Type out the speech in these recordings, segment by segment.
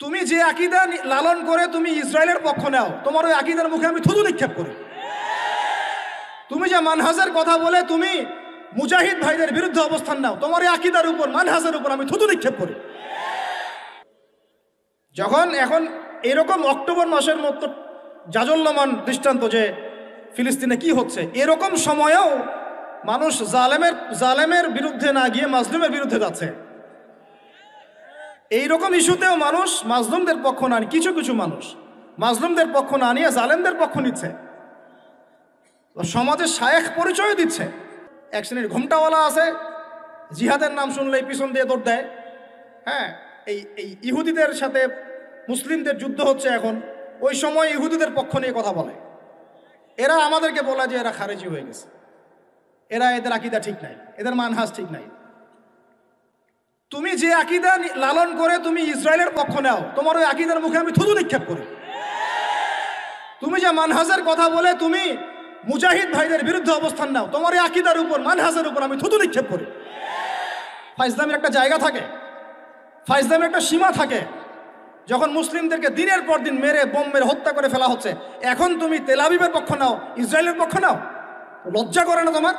তুমি যে আকীদা লালন করে তুমি ইসরায়েলের পক্ষ নাও, তোমার ওই আকীদার মুখে আমি থুতু নিক্ষেপ করি। তুমি যে মানহাজের কথা বলে তুমি মুজাহিদ ভাইদের বিরুদ্ধে অবস্থান নাও, তোমার এই আকীদার উপর মানহাজের উপর আমি থুতু নিক্ষেপ করি। যখন এখন এরকম অক্টোবর মাসের মতো জাজল্যমান দৃষ্টান্ত যে ফিলিস্তিনে কি হচ্ছে, এরকম সময়েও মানুষ জালেমের বিরুদ্ধে না গিয়ে মাজলুমের বিরুদ্ধে যাচ্ছে। এইরকম ইস্যুতেও মানুষ মাজলুমদের পক্ষ না নিয়ে, কিছু কিছু মানুষ মাজলুমদের পক্ষ না নিয়ে জালেমদের পক্ষ নিচ্ছে, সমাজে শায়েখ পরিচয় দিচ্ছে। এক শ্রেণীর ঘোমটাওয়ালা আছে, জিহাদের নাম শুনলেই পিছন দিয়ে দৌড় দেয়। হ্যাঁ, এই ইহুদিদের সাথে মুসলিমদের যুদ্ধ হচ্ছে এখন, ওই সময় ইহুদিদের পক্ষ নিয়ে কথা বলে। এরা আমাদেরকে বলে যে এরা খারেজি হয়ে গেছে, এদের আকীদা ঠিক নাই, এদের মানহাজ ঠিক নাই। তুমি যে আকীদা লালন করে তুমি ইসরায়েলের পক্ষ নাও, তোমার ওই আকীদার মুখে আমি থুতু নিক্ষেপ করি। তুমি যে মানহাজের কথা বলে তুমি মুজাহিদ ভাইদের বিরুদ্ধে অবস্থান নাও, তোমার এই আকীদার উপর মানহাজের উপর আমি থুতু নিক্ষেপ করি। ফাইজলামের একটা জায়গা থাকে, ফাইজলামের একটা সীমা থাকে। যখন মুসলিমদেরকে দিনের পর দিন মেরে বোম মেরে হত্যা করে ফেলা হচ্ছে, এখন তুমি তেল আবিবের পক্ষ নাও, ইসরায়েলের পক্ষ নাও, লজ্জা করে না তোমার?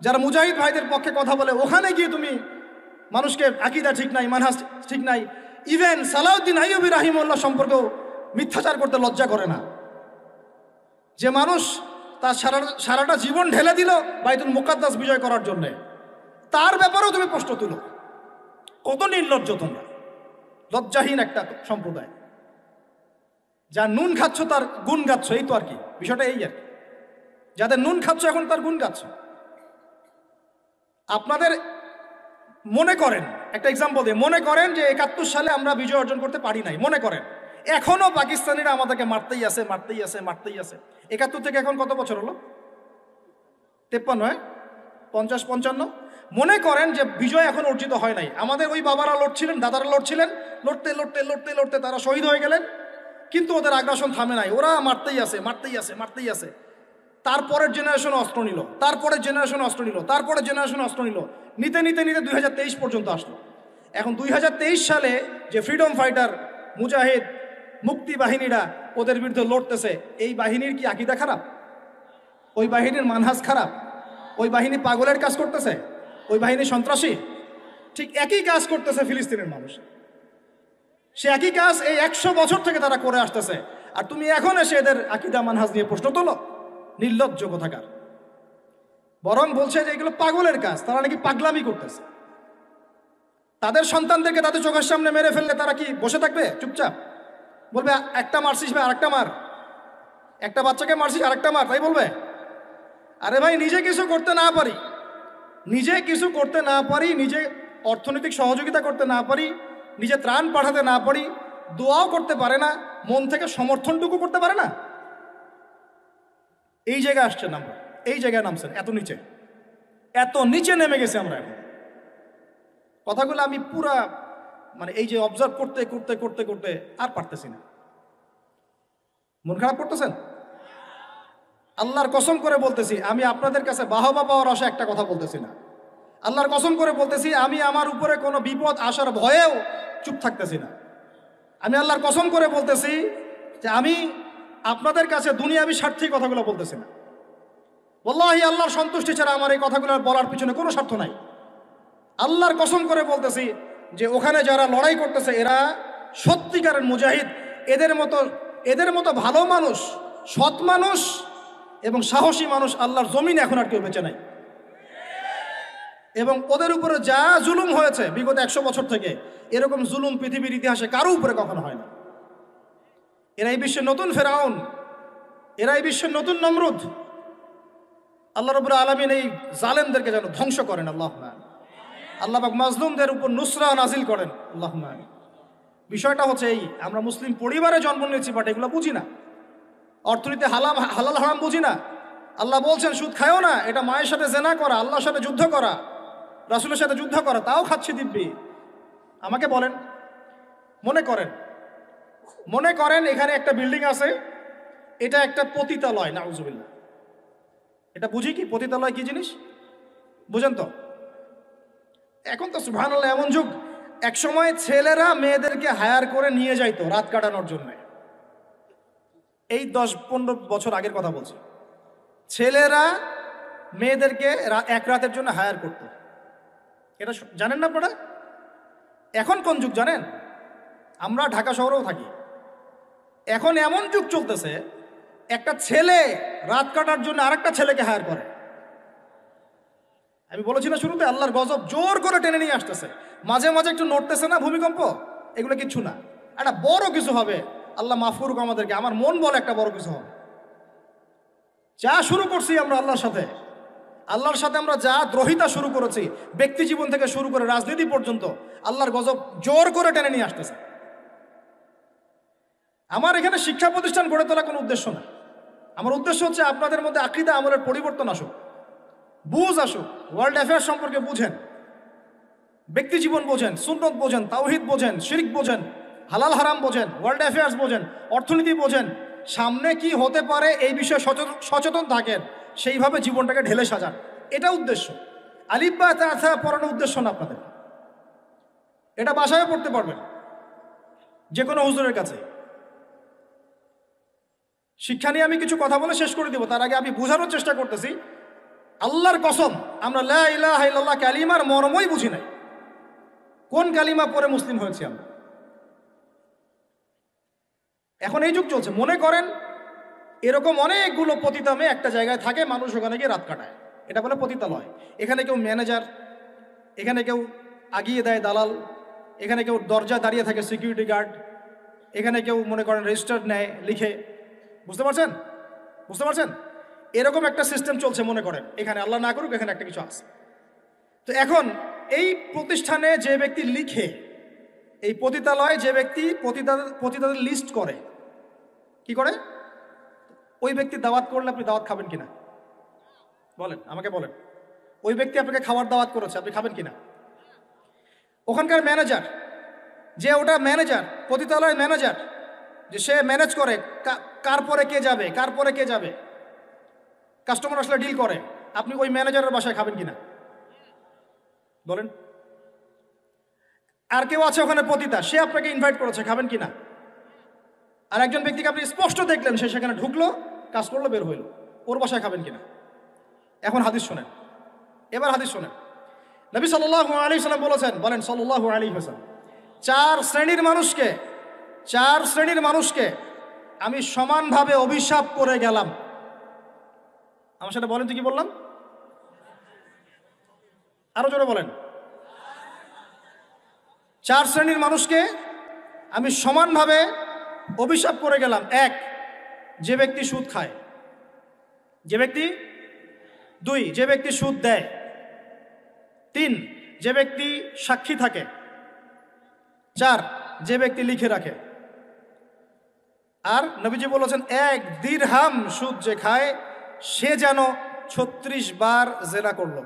যারা মুজাহিদ ভাইদের পক্ষে কথা বলে ওখানে গিয়ে তুমি মানুষকে আকীদা ঠিক নাই, মানহাজ ঠিক নাই, ইভেন সালাউদ্দিন আইয়ুবী রাহিমাহুল্লাহ সম্পর্কেও মিথ্যাচার করতে লজ্জা করে না? যে মানুষ তার সারাটা জীবন ঢেলে দিল বাইতুল মুকাদ্দাস বিজয় করার জন্যে, তার ব্যাপারেও তুমি প্রশ্ন তুলো। কত নির্লজ্জ তোমরা, লজ্জাহীন একটা সম্প্রদায়। যার নুন খাচ্ছ তার গুণ গাচ্ছ, এই তো আর কি বিষয়টা, এই আর কি। যাদের নুন খাচ্ছ এখন তার গুণ গাচ্ছ। আপনাদের মনে করেন, একটা এক্সাম্পল দিয়ে, মনে করেন যে 71 সালে আমরা বিজয় অর্জন করতে পারি নাই, মনে করেন এখনো পাকিস্তানিরা আমাদেরকে মারতেই আছে, মারতেই আছে, মারতেই আছে। 71 থেকে এখন কত বছর হলো? 53, 50, 55। মনে করেন যে বিজয় এখন অর্জিত হয় নাই, আমাদের ওই বাবারা লড়ছিলেন, দাদারা লড়ছিলেন, লড়তে লড়তে লড়তে লড়তে তারা শহীদ হয়ে গেলেন, কিন্তু ওদের আগ্রাসন থামে নাই, ওরা মারতেই আছে, মারতেই আছে, মারতেই আছে। তারপরের জেনারেশন অস্ত্র নিল, তারপরের জেনারেশন অস্ত্র নিল, তারপরের জেনারেশন অস্ত্র নিল, নিতে নিতে নিতে 2023 পর্যন্ত আসলো। এখন 2023 সালে যে ফ্রিডম ফাইটার, মুজাহিদ, মুক্তি বাহিনীরা ওদের বিরুদ্ধে লড়তেছে, এই বাহিনীর কি আকীদা খারাপ? ওই বাহিনীর মানহাজ খারাপ? ওই বাহিনী পাগলের কাজ করতেছে? ওই বাহিনী সন্ত্রাসী? ঠিক একই কাজ করতেছে ফিলিস্তিনের মানুষ। সে একই কাজ এই 100 বছর থেকে তারা করে আসতেছে, আর তুমি এখন এসে এদের আকীদা মানহাজ নিয়ে প্রশ্ন তোলো? নির্লজ্জ কোথাকার। বরং বলছে যে এগুলো পাগলের কাজ, তারা নাকি পাগলামি করতেছে। তাদের সন্তানদেরকে তাদের চোখের সামনে মেরে ফেললে তারা কি বসে থাকবে চুপচাপ? বলবে একটা মারছিস ভাই আরেকটা মার, একটা বাচ্চাকে মারছিস আরেকটা মার, তাই বলবে? আরে ভাই, নিজে কিছু করতে না পারি, নিজে কিছু করতে না পারি, নিজে অর্থনৈতিক সহযোগিতা করতে না পারি, নিজে ত্রাণ পাঠাতে না পারি, দোয়াও করতে পারে না, মন থেকে সমর্থনটুকু করতে পারে না, এই জায়গায় আসছেন আমরা, এই জায়গায় নামছেন, এত নিচে নেমে গেছে আমরা এখন। কথাগুলো আমি পুরা এই যে অবজার্ভ করতে করতে করতে করতে আর পারতেছি না। মন খারাপ করতেছেন? আল্লাহর কসম করে বলতেছি, আমি আপনাদের কাছে বাহবা পাওয়ার আশা একটা কথা বলতেছি না। আল্লাহর কসম করে বলতেছি, আমি আমার উপরে কোনো বিপদ আসার ভয়েও চুপ থাকতেছি না। আমি আল্লাহর কসম করে বলতেছি যে আমি আপনাদের কাছে দুনিয়াবি স্বার্থে কথাগুলো বলতেছি না। ওয়াল্লাহি আল্লাহর সন্তুষ্টি ছাড়া আমার এই কথাগুলো বলার পিছনে কোনো স্বার্থ নাই। আল্লাহর কসম করে বলতেছি যে ওখানে যারা লড়াই করতেছে এরা সত্যিকারের মুজাহিদ। এদের মতো ভালো মানুষ, সৎ মানুষ এবং সাহসী মানুষ আল্লাহর জমিনে এখন আর কেউ বেঁচে নাই। এবং ওদের উপরে যা জুলুম হয়েছে বিগত 100 বছর থেকে, এরকম জুলুম পৃথিবীর ইতিহাসে কারো উপরে কখনো হয় না। এরা এই বিশ্বের নতুন ফেরাউন, এরা এই বিশ্বের নতুন নমরুদ। আল্লাহ রাব্বুল আলামিন এই জালেমদেরকে যেন ধ্বংস করেন। আল্লাহ পাক মাজলুমদের উপর নুসরা নাজিল করেন। আল্লাহুম্মা আমিন। বিষয়টা হচ্ছে এই, আমরা মুসলিম পরিবারে জন্ম নিয়েছি, বাট এগুলো বুঝি না। অর্থনীতি হালাল হারাম বুঝি না। আল্লাহ বলছেন সুদ খায়ও না, এটা মায়ের সাথে জেনা করা, আল্লাহর সাথে যুদ্ধ করা, রাসূলের সাথে যুদ্ধ করা, তাও খাচ্ছি দিব্যি। আমাকে বলেন, মনে করেন এখানে একটা বিল্ডিং আছে, এটা একটা পতিতালয়, নাউজুবিল্লাহ। এটা বুঝি কি পতিতালয় কি জিনিস? বুঝেন তো? এখন তো সুবহানাল্লাহ এমন যুগ, এক সময় ছেলেরা মেয়েদেরকে হায়ার করে নিয়ে যাইতো রাত কাটানোর জন্য। এই 10-15 বছর আগের কথা বলছি। ছেলেরা মেয়েদেরকে এক রাতের জন্য হায়ার করত। এটা জানেন না আপনারা? এখন কোন যুগ জানেন? আমরা ঢাকা শহরেও থাকি। এখন এমন যুগ চলতেছে, একটা ছেলে রাত কাটার জন্য আরেকটা ছেলেকে হায়ার করে। আমি বলেছি না শুরুতে, আল্লাহর গজব জোর করে টেনে নিয়ে আসতেছে। মাঝে মাঝে একটু নড়তেছে না ভূমিকম্প, এগুলো কিচ্ছু না। একটা বড় কিছু হবে, আল্লাহ মাফ করুক আমাদেরকে। আমার মন বলে একটা বড় কিছু হবে। যা শুরু করছি আমরা আল্লাহর সাথে আমরা যা দ্রোহিতা শুরু করেছি, ব্যক্তি জীবন থেকে শুরু করে রাজনীতি পর্যন্ত, আল্লাহর গজব জোর করে টেনে নিয়ে আসতেছে। আমার এখানে শিক্ষা প্রতিষ্ঠান গড়ে তোলা কোনো উদ্দেশ্য না। আমার উদ্দেশ্য হচ্ছে আপনাদের মধ্যে আকীদা আমলের পরিবর্তন আসুক, বুঝ আসুক, ওয়ার্ল্ড অ্যাফেয়ার্স সম্পর্কে বুঝেন, ব্যক্তি জীবন বোঝেন, সুন্নত বোঝেন, তাওহীদ বোঝেন, শিরক বোঝেন, হালাল হারাম বোঝেন, ওয়ার্ল্ড অ্যাফেয়ার্স বোঝেন, অর্থনীতি বোঝেন, সামনে কি হতে পারে এই বিষয়ে সচেতন থাকেন, সেইভাবে জীবনটাকে ঢেলে সাজান। এটা উদ্দেশ্য। আলিফ বা তা পড়ানোর উদ্দেশ্য না আপনাদের। এটা বাসায় পড়তে পারবেন যে কোনো হুজুরের কাছে। শিক্ষা নিয়ে আমি কিছু কথা বলে শেষ করে দিব, তার আগে আমি বোঝানোর চেষ্টা করতেছি। আল্লাহর কসম, আমরা লা ইলাহা ইল্লাল্লাহ কালিমার মর্মই বুঝি নাই। কোন কালিমা পড়ে মুসলিম হয়েছি আমরা? এখন এই যুগ চলছে। মনে করেন এরকম অনেকগুলো পতিতা মেয়ে একটা জায়গায় থাকে, মানুষ ওখানে গিয়ে রাত কাটায়। এটা বলে পতিতালয়। এখানে কেউ ম্যানেজার, এখানে কেউ আগিয়ে দেয় দালাল, এখানে কেউ দরজা দাঁড়িয়ে থাকে সিকিউরিটি গার্ড, এখানে কেউ মনে করেন রেজিস্টার নেয় লিখে। বুঝতে পারছেন? বুঝতে পারছেন? এরকম একটা সিস্টেম চলছে। মনে করেন এখানে, আল্লাহ না করুক, এখানে একটা কিছু আছে। তো এখন এই প্রতিষ্ঠানে যে ব্যক্তি লিখে, এই পতিতালয়ে যে ব্যক্তি পতিতাদের লিস্ট করে, কি করে? ওই ব্যক্তি দাওয়াত করলে আপনি দাওয়াত খাবেন কিনা বলেন, আমাকে বলেন। ওই ব্যক্তি আপনাকে খাওয়ার দাওয়াত করেছে, আপনি খাবেন কিনা? ওখানকার ম্যানেজার, যে ওটা ম্যানেজার, পতিতালয়ের ম্যানেজার, যে সে ম্যানেজ করে কার পরে কে যাবে, কার পরে কে যাবে, কাস্টমার আসলে ডিল করে, আপনি ওই ম্যানেজারের বাসায় খাবেন কিনা বলেন? আর কেউ আছে ওখানে পতিতা, সে আপনাকে ইনভাইট করেছে, খাবেন কিনা? আর একজন ব্যক্তিকে আপনি স্পষ্ট দেখলেন, সে সেখানে ঢুকলো, কাজ করলো, বের হইলো, ওর বাসায় খাবেন কিনা? এখন হাদিস শোনেন, এবার হাদিস শোনেন। নবী সাল্লাল্লাহু আলাইহি ওয়াসাল্লাম বলেছেন, বলেন সাল্লাল্লাহু আলাইহি ওয়াসাল্লাম, চার শ্রেণীর মানুষকে আমি সমানভাবে অভিশাপ করে গেলাম। আমার সাথে বলেন তো কি বললাম? আরো জোরে বলেন। চার শ্রেণীর মানুষকে আমি সমানভাবে অভিশাপ করে গেলাম। এক, যে ব্যক্তি সুদ খায়। যে ব্যক্তি, দুই, যে ব্যক্তি সুদ দেয়। তিন, যে ব্যক্তি সাক্ষী থাকে। চার, যে ব্যক্তি লিখে রাখে। আর নবীজি বলেছেন, এক দিরহাম সুদ যে খায় সে যেন 36 বার জেনা করল।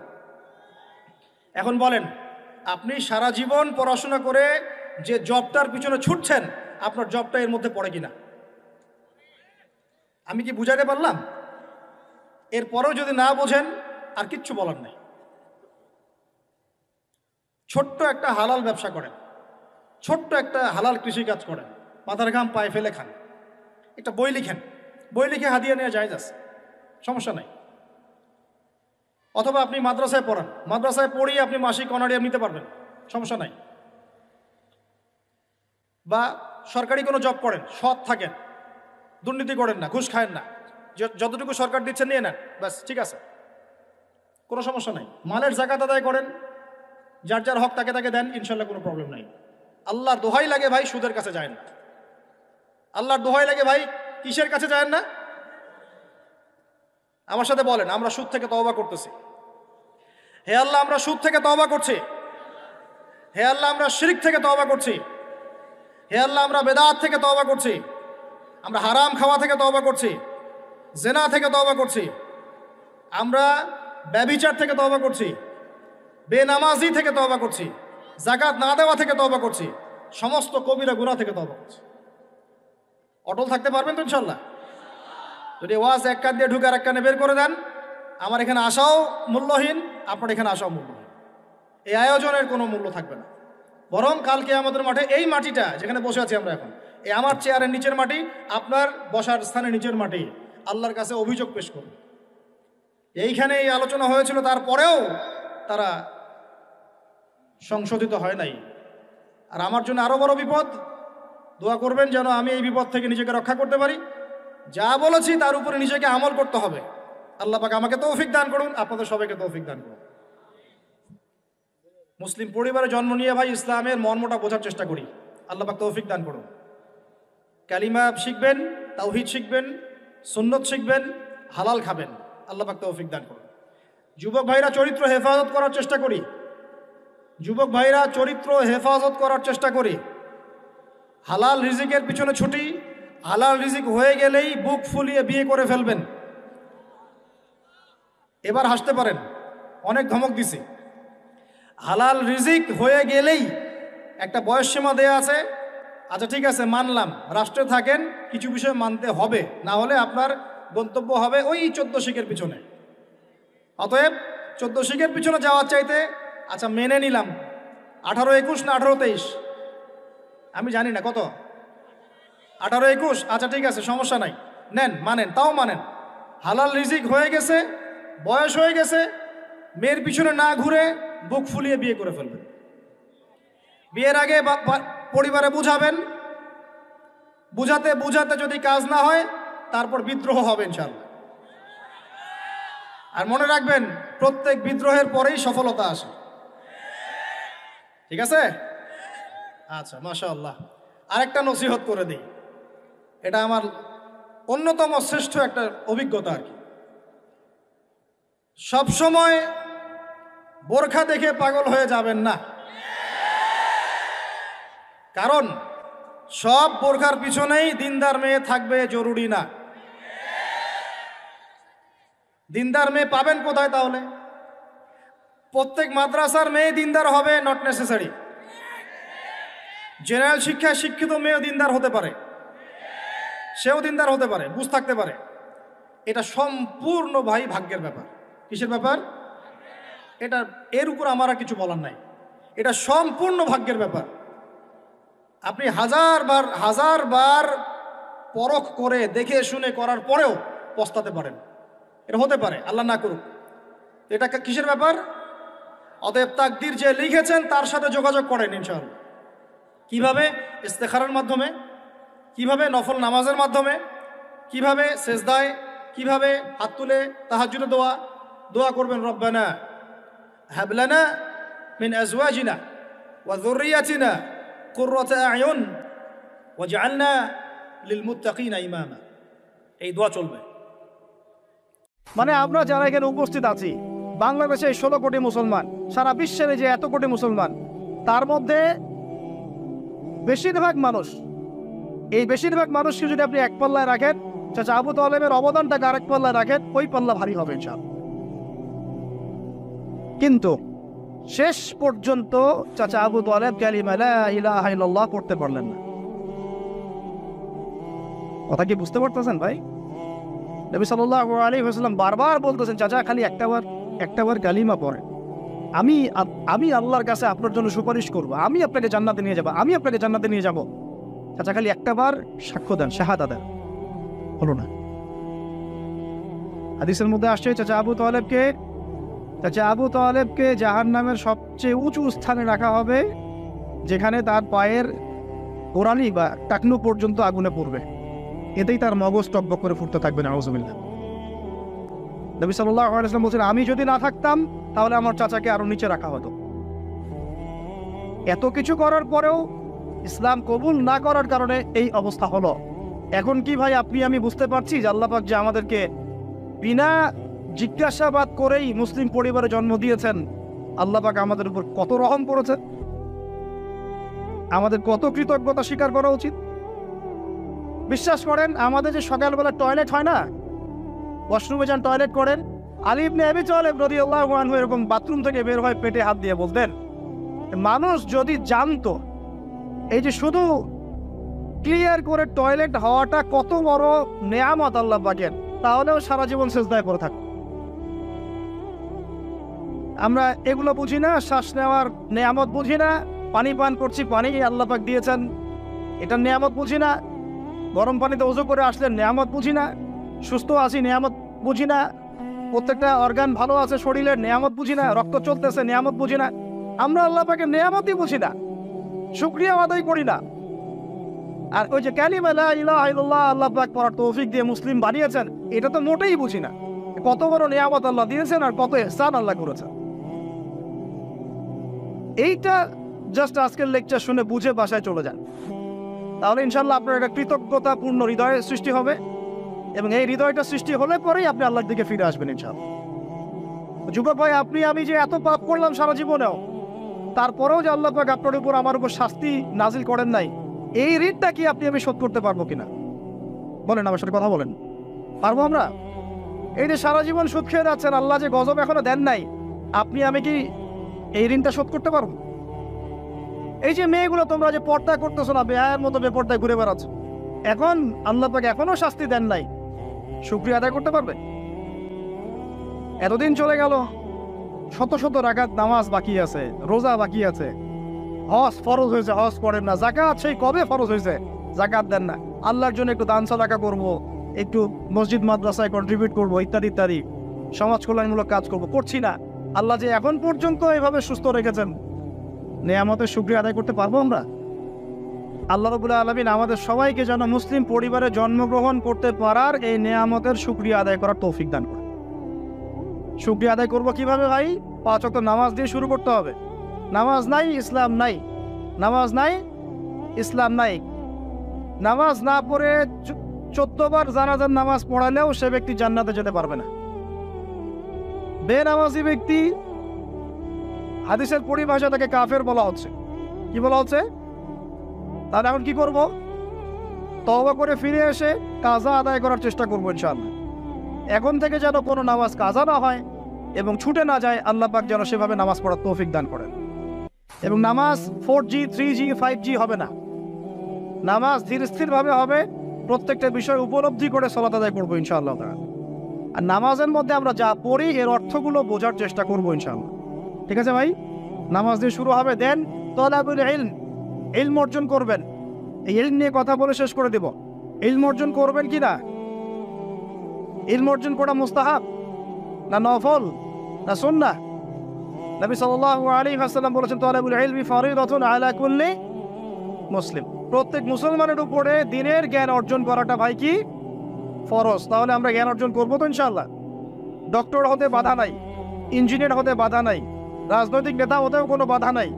এখন বলেন, আপনি সারা জীবন পড়াশোনা করে যে জবটার পিছনে ছুটছেন, আপনার জবটা এর মধ্যে পড়ে কিনা? আমি কি বুঝাতে পারলাম? এরপরেও যদি না বোঝেন, আর কিচ্ছু বলার নাই। ছোট্ট একটা হালাল ব্যবসা করেন, ছোট্ট একটা হালাল কৃষিকাজ করেন, মাথার ঘাম পায়ে ফেলে খান, একটা বই লিখেন, বই লিখে হাদিয়া নেওয়া জায়েজ আছে, সমস্যা নাই। অথবা আপনি মাদ্রাসায় পড়ান, মাদ্রাসায় পড়িয়ে আপনি মাসিক অনারিয়াম নিতে পারবেন, সমস্যা নাই। বা সরকারি কোনো জব করেন, সৎ থাকেন, দুর্নীতি করেন না, ঘুষ খায়েন না, যতটুকু সরকার দিচ্ছে নিয়ে নেন, ব্যাস, ঠিক আছে, কোনো সমস্যা নাই। মালের যাকাত আদায় করেন, যার যার হক তাকে তাকে দেন, ইনশাল্লাহ কোনো প্রবলেম নাই। আল্লাহর দোহাই লাগে ভাই, সুদের কাছে যায় না। আল্লাহর দোহাই লাগে ভাই, কিসের কাছে যায় না? আমার সাথে বলেন, আমরা সুদ থেকে তওবা করতেছি। হে আল্লাহ, আমরা সুদ থেকে তওবা করছি। হে আল্লাহ, আমরা শিরক থেকে তওবা করছি। হে আল্লাহ, আমরা বেদাত থেকে তওবা করছি। আমরা হারাম খাওয়া থেকে তওবা করছি, জেনা থেকে তওবা করছি, আমরা ব্যভিচার থেকে তওবা করছি, বেনামাজি থেকে তওবা করছি, যাকাত না দেওয়া থেকে তওবা করছি, সমস্ত কবিরা গুনাহ থেকে তওবা করছি। অটল থাকতে পারবেন তো ইনশাল্লাহ? যদি ওয়াজ এক কান দিয়ে ঢুকে আর এক কানে বের করে দেন, আমার এখানে আসাও মূল্যহীন, আপনার এখানে আসাও মূল্যহীন। এই আয়োজনের কোনো মূল্য থাকবে না। বরং কালকে আমাদের মাঠে এই মাটিটা যেখানে বসে আছি আমরা এখন, এই আমার চেয়ারের নিচের মাটি, আপনার বসার স্থানের নিচের মাটি, আল্লাহর কাছে অভিযোগ পেশ করবে। এইখানে এই আলোচনা হয়েছিল, তারপরেও তারা সংশোধিত হয় নাই। আর আমার জন্য আরো বড় বিপদ, দোয়া করবেন যেন আমি এই বিপদ থেকে নিজেকে রক্ষা করতে পারি। যা বলেছি তার উপরে নিজেকে আমল করতে হবে। আল্লাহ পাক আমাকে তৌফিক দান করুন, আপনাদের সবাইকে তৌফিক দান করুন। মুসলিম পরিবারে জন্ম নিয়ে ভাই ইসলামের মর্মটা বোঝার চেষ্টা করি। আল্লাহ পাক তৌফিক দান করুন। কালিমা শিখবেন, তাওহীদ শিখবেন, সুন্নত শিখবেন, হালাল খাবেন। আল্লাহ পাক তৌফিক দান করুন। যুবক ভাইরা চরিত্র হেফাজত করার চেষ্টা করি। যুবক ভাইরা চরিত্র হেফাজত করার চেষ্টা করি। হালাল রিজিকের পিছনে ছুটি। হালাল রিজিক হয়ে গেলেই বুক ফুলিয়ে বিয়ে করে ফেলবেন। এবার হাসতে পারেন, অনেক ধমক দিছি। হালাল রিজিক হয়ে গেলেই একটা বয়স সীমা দেয়া আছে। আচ্ছা ঠিক আছে, মানলাম, রাষ্ট্রে থাকেন, কিছু বিষয় মানতে হবে, না হলে আপনার গন্তব্য হবে ওই 14 শিখের পিছনে। অতএব 14 শিখের পিছনে যাওয়ার চাইতে আচ্ছা মেনে নিলাম 18-21 না 18-23, আমি জানি না কত, 18-21, আচ্ছা ঠিক আছে, সমস্যা নাই, নেন, মানেন, তাও মানেন। হালাল রিজিক হয়ে গেছে, বয়স হয়ে গেছে, মেয়ের পিছনে না ঘুরে বুক ফুলিয়ে বিয়ে করে ফেলবেন। বিয়ের আগে পরিবারে বুঝাবেন, বুঝাতে বুঝাতে যদি কাজ না হয় তারপর বিদ্রোহ হবে ইনশাআল্লাহ। আর মনে রাখবেন, প্রত্যেক বিদ্রোহের পরেই সফলতা আসে। ঠিক আছে? আচ্ছা, মাশাআল্লাহ। আরেকটা নসিহত করে দিই, এটা আমার অন্যতম শ্রেষ্ঠ একটা অভিজ্ঞতা আর কি। সবসময় বোরখা দেখে পাগল হয়ে যাবেন না, কারণ সব বোরখার পিছনেই দিনদার মেয়ে থাকবে জরুরি না। দিনদার মেয়ে পাবেন কোথায় তাহলে? প্রত্যেক মাদ্রাসার মেয়ে দিনদার হবে নট নেসেসারি। জেনারেল শিক্ষায় শিক্ষিত মেয়েও দিনদার হতে পারে, সেও দিনদার হতে পারে, বুঝ থাকতে পারে। এটা সম্পূর্ণ ভাই ভাগ্যের ব্যাপার। কিসের ব্যাপার? এটা এর উপর আমার আর কিছু বলার নাই, এটা সম্পূর্ণ ভাগ্যের ব্যাপার। আপনি হাজার বার পরখ করে দেখে শুনে করার পরেও পস্তাতে পারেন, এটা হতে পারে, আল্লাহ না করুক। এটা কিসের ব্যাপার? অতএব তাকদীর যে লিখেছেন তার সাথে যোগাযোগ করেন ইনশাআল্লাহ। কিভাবে? ইস্তেখারার মাধ্যমে, কিভাবে নফল নামাজের মাধ্যমে, কিভাবে সেজদায়, কিভাবে হাত তুলে তাহাজ্জুদে দোয়া করবেন, রব্বানা হাব লানা মিন আজওয়াজিনা ওয়া যুররিয়াতিনা কুররাতা আয়ুন ওয়াজআলনা লিল মুত্তাকিনা ইমামা। এই দোয়া চলবে। মানে আমরা যারা এখানে উপস্থিত আছি, বাংলাদেশে 16 কোটি মুসলমান, সারা বিশ্বের যে এত কোটি মুসলমান, তার মধ্যে বেশিরভাগ মানুষ, এই বেশিরভাগ মানুষকে যদি আপনি এক পাল্লায় রাখেন, চাচা আবু তালেবের অবদানটাকে আরেক পাল্লায় রাখেন, ওই পাল্লা ভারী হবে ইনশাআল্লাহ। কিন্তু শেষ পর্যন্ত চাচা আবু তালেব কালিমা লা ইলাহা ইল্লাল্লাহ পড়তে পারলেন না। কথা কি বুঝতে পারতেছেন ভাই? নবী সাল্লাল্লাহু আলাইহি ওয়াসাল্লাম বারবার বলতেছেন, চাচা খালি একটাবার কালিমা পড়েন, আমি আল্লাহর কাছে আপনার জন্য সুপারিশ করব, আমি আপনাকে জান্নাতে নিয়ে যাব, আমি আপনাকে জান্নাতে নিয়ে যাব। চাচা খালি একটাবার সাক্ষ্য দেন, শাহাদা দেন, হলো না। হাদিসের মধ্যে আসছে চাচা আবু তালেবকে জাহান্নামের সবচেয়ে উঁচু স্থানে রাখা হবে, যেখানে তার পায়ের গোড়ালি বা টাকনু পর্যন্ত আগুনে পড়বে, এতেই তার মগজ টকবক করে ফুটতে থাকবে। নাউযুবিল্লাহ। নবী সাল্লাল্লাহু আলাইহি ওয়াসাল্লাম বলেছেন, আমি যদি না থাকতাম তাহলে আমার চাচাকে আরো নিচে রাখা হতো। এত কিছু করার পরেও ইসলাম কবুল না করার কারণে এই অবস্থা হলো। এখন কি ভাই আপনি আমি বুঝতে পারছি যে আল্লাহ পাক যে আমাদেরকে বিনা জিজ্ঞাসাবাদ করেই মুসলিম পরিবারে জন্ম দিয়েছেন, আল্লাহ পাক আমাদের উপর কত রহম করেছেন, আমাদের কত কৃতজ্ঞতা স্বীকার করা উচিত। বিশ্বাস করেন, আমাদের যে সকালবেলা টয়লেট হয় না, ওয়াশরুমে যান, টয়লেট করেন, আলী ইবনে আবি তালেব রাদিয়াল্লাহু আনহু এরকম বাথরুম থেকে বের হয় পেটে হাত দিয়ে বলতেন, মানুষ যদি জানতো এই যে শুধু ক্লিয়ার করে টয়লেট হওয়াটা কত বড় নেয়ামত আল্লাহ পাকের, তাহলেও সারা জীবন সেজদায় পড়ে থাকতো। আমরা এগুলো বুঝি না, শ্বাস নেওয়ার নেয়ামত বুঝি না, পানি পান করছি, পানি আল্লাহ পাক দিয়েছেন, এটা নিয়ামত বুঝি না। গরম পানিতে ওযু করে আসলে নিয়ামত বুঝি না। সুস্থ আছি নিয়ামত বুঝি না। প্রত্যেকটা অর্গান ভালো আছে শরীরের নিয়ামত বুঝি না। রক্ত চলতেছে নিয়ামত বুঝি না। আমরা আল্লাহ পাকের নিয়ামতই বুঝি না, শুকরিয়া আদায় করি না। আর ওই যে কালিমা লা ইলাহা ইল্লাল্লাহ আল্লাহ পাক পড়ার তৌফিক দিয়ে মুসলিম বানিয়েছেন, এটা তো মোটেই বুঝি না। কত বড় নিয়ামত আল্লাহ দিয়েছেন আর কত ইহসান আল্লাহ করেছেন। এইটা জাস্ট আজকের লেকচার শুনে বুঝে বাসায় চলে যান, তাহলে ইনশাল্লাহ আপনার একটা কৃতজ্ঞতাপূর্ণ হৃদয়ের সৃষ্টি হবে, এবং এই হৃদয়টা সৃষ্টি হলে পরেই আপনি আল্লাহর দিকে ফিরে আসবেন ইনশাল্লাহ। যুবক ভাই, আপনি আমি যে এত পাপ করলাম সারা জীবনেও, তারপরেও যে আল্লাহ পাক আপনার উপর আমার উপর শাস্তি নাজিল করেন নাই, এই ঋণটা কি আপনি আমি শোধ করতে পারবো কিনা? বলেন, আমার সাথে কথা বলেন, পারবো আমরা? এই যে সারা জীবন সুদ খেয়ে যাচ্ছেন, আল্লাহ যে গজব এখনো দেন নাই, আপনি আমি কি এই ঋণটা শোধ করতে পারবো? এই যে মেয়েগুলো তোমরা যে পর্দা করতেছো না, বেহায়ের মতো বেপর্দায় ঘুরে বেড়াচ্ছ, এখন আল্লাহ পাক এখনো শাস্তি দেন নাই, শুকরিয়া আদায় করতে পারবে? এতদিন চলে গেল, শত শত রাকাত নামাজ বাকি আছে, রোজা বাকি আছে, হজ ফরজ হয়েছে, হজ করেন না, জাকাত সেই কবে ফরজ হয়েছে, জাকাত দেন না, আল্লাহর জন্য একটু দান সাদাকা করবো, একটু মসজিদ মাদ্রাসায় কন্ট্রিবিউট করবো, ইত্যাদি ইত্যাদি সমাজ কল্যাণমূলক কাজ করবো, করছি না। আল্লাহ যে এখন পর্যন্ত এভাবে সুস্থ রেখেছেন, নেয়ামতের শুকরিয়া আদায় করতে পারবো আমরা? আল্লাহ রাব্বুল আলামিন আমাদের সবাইকে যেন মুসলিম পরিবারে জন্মগ্রহণ করতে পারার এই নেয়ামতের শুকরিয়া আদায় করার তৌফিক দান করে। শুকরিয়া আদায় করবো কিভাবে ভাই? 5 ওয়াক্ত নামাজ দিয়ে শুরু করতে হবে। নামাজ নাই ইসলাম নাই, নামাজ নাই ইসলাম নাই। নামাজ না পড়ে 14 বার জানাজার নামাজ পড়ালেও সে ব্যক্তি জান্নাতে যেতে পারবে না। বেনামাজি ব্যক্তি, হাদিসের পরিভাষা তাকে কাফের বলা হচ্ছে। কি বলা হচ্ছে? তাহলে এখন কি করব? তওবা করে ফিরে এসে কাজা আদায় করার চেষ্টা করবো ইনশাআল্লাহ। এখন থেকে যেন কোনো নামাজ কাজা না হয় এবং ছুটে না যায়, আল্লাহ পাক যেন সেভাবে নামাজ পড়ার তৌফিক দান করেন। এবং নামাজ 4G 3G 5G হবে না, নামাজ ধীর স্থিরভাবে হবে, প্রত্যেকটা বিষয় উপলব্ধি করে সালাত আদায় করবো ইনশাআল্লাহ। আর নামাজের মধ্যে আমরা যা পড়ি এর অর্থগুলো বোঝার চেষ্টা করবো ইনশাআল্লাহ। ঠিক আছে ভাই? নামাজ দিয়ে শুরু হবে, দেন তলাবুল ইলম, ইলম অর্জন করবেন। এই ইলম নিয়ে কথা বলে শেষ করে দেব। ইলম অর্জন করবেন কি না? ইলম অর্জন করা মুস্তাহাব না নফল না সুন্নাহ? নবী সাল্লাল্লাহু আলাইহি ওয়াসাল্লাম বলেছেন, তলাবুল ইলমি ফরিদাতুন আলা কুল্লি মুসলিম। প্রত্যেক মুসলমানের উপরে দ্বীনের জ্ঞান অর্জন করাটা ভাই কি? ফরজ। তাহলে আমরা জ্ঞান অর্জন করবো তো ইনশাআল্লাহ। ডক্টর হতে বাধা নাই, ইঞ্জিনিয়ার হতে বাধা নাই, রাজনৈতিক নেতা হতেও কোনো বাধা নাই,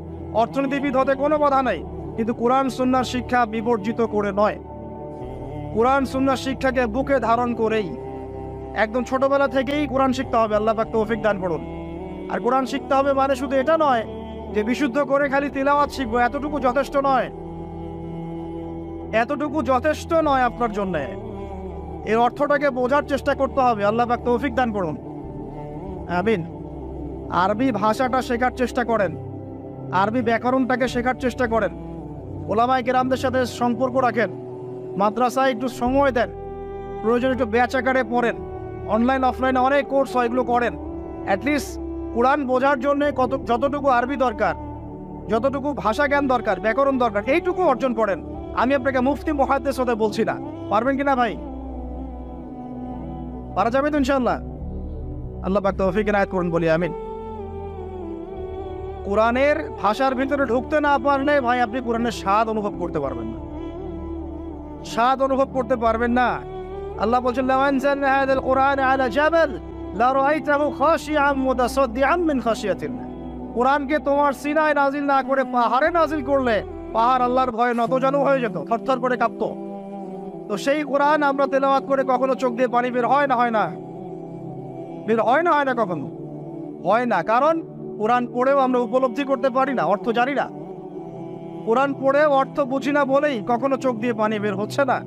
অর্থনীতিবিদ হতে কোনো বাধা নাই, কিন্তু কোরআন সুন্নাহর শিক্ষা বিবর্জিত করে নয়। কোরআন সুন্নাহর শিক্ষাকে বুকে ধারণ করেই একদম ছোটবেলা থেকেই কোরআন শিখতে হবে। আল্লাহ পাক তৌফিক দান করুন। আর কোরআন শিখতে হবে মানে শুধু এটা নয় যে বিশুদ্ধ করে খালি তিলাওয়াত শিখবো, এতটুকু যথেষ্ট নয়, এতটুকু যথেষ্ট নয় আপনার জন্য। এর অর্থটাকে বোঝার চেষ্টা করতে হবে। আল্লাহ পাক তৌফিক দান করুন, আমিন। আরবি ভাষাটা শেখার চেষ্টা করেন, আরবি ব্যাকরণটাকে শেখার চেষ্টা করেন, ওলামায়ে কেরামদের সাথে সম্পর্ক রাখেন, মাদ্রাসায় একটু সময় দেন, প্রয়োজন একটু ব্যাচ আকারে পড়েন, অনলাইন অফলাইনে অনেক কোর্স হয়, এগুলো করেন। অ্যাটলিস্ট কোরআন বোঝার জন্য যতটুকু আরবি দরকার, যতটুকু ভাষা জ্ঞান দরকার, ব্যাকরণ দরকার, এইটুকু অর্জন করেন। আমি আপনাকে মুফতি মুহাদ্দিস হতে বলছি না। পারবেন কিনা ভাই? পারা যাবে তো ইনশাআল্লাহ। আল্লাহ পাক তৌফিক ইনায়াত করুন, বলি আমিন। কোরআনের ভাষার ভিতরে ঢুকতে না পারলে ভাই আপনি কোরআনের স্বাদ অনুভব করতে পারবেন না, স্বাদ অনুভব করতে পারবেন না। আল্লাহ বলছেন, লাউ আনজালনা হাযাল কুরআন আলা জাবাল লারাআইতাহু খাশিআম মুতাসাদ্দিআম মিন খাশিয়াতিল্লাহ। কোরআনকে তোমার সিনায় নাজিল না করে পাহাড়ে নাজিল করলে পাহাড় আল্লাহর ভয়ে নতজানু হয়ে যেত, থরথর করে কাঁপতো। তো সেই কোরআন আমরা তেলাওয়াত করে কখনো চোখ দিয়ে পানি বের হয় না? হয় না? বের হয় না? হয় না? কখনো হয় না। কারণ কোরআন পড়েও আমরা উপলব্ধি করতে পারি না, অর্থ জানি না। কোরআন পড়েও অর্থ বুঝি না বলেই কখনো চোখ দিয়ে পানি বের হচ্ছে না।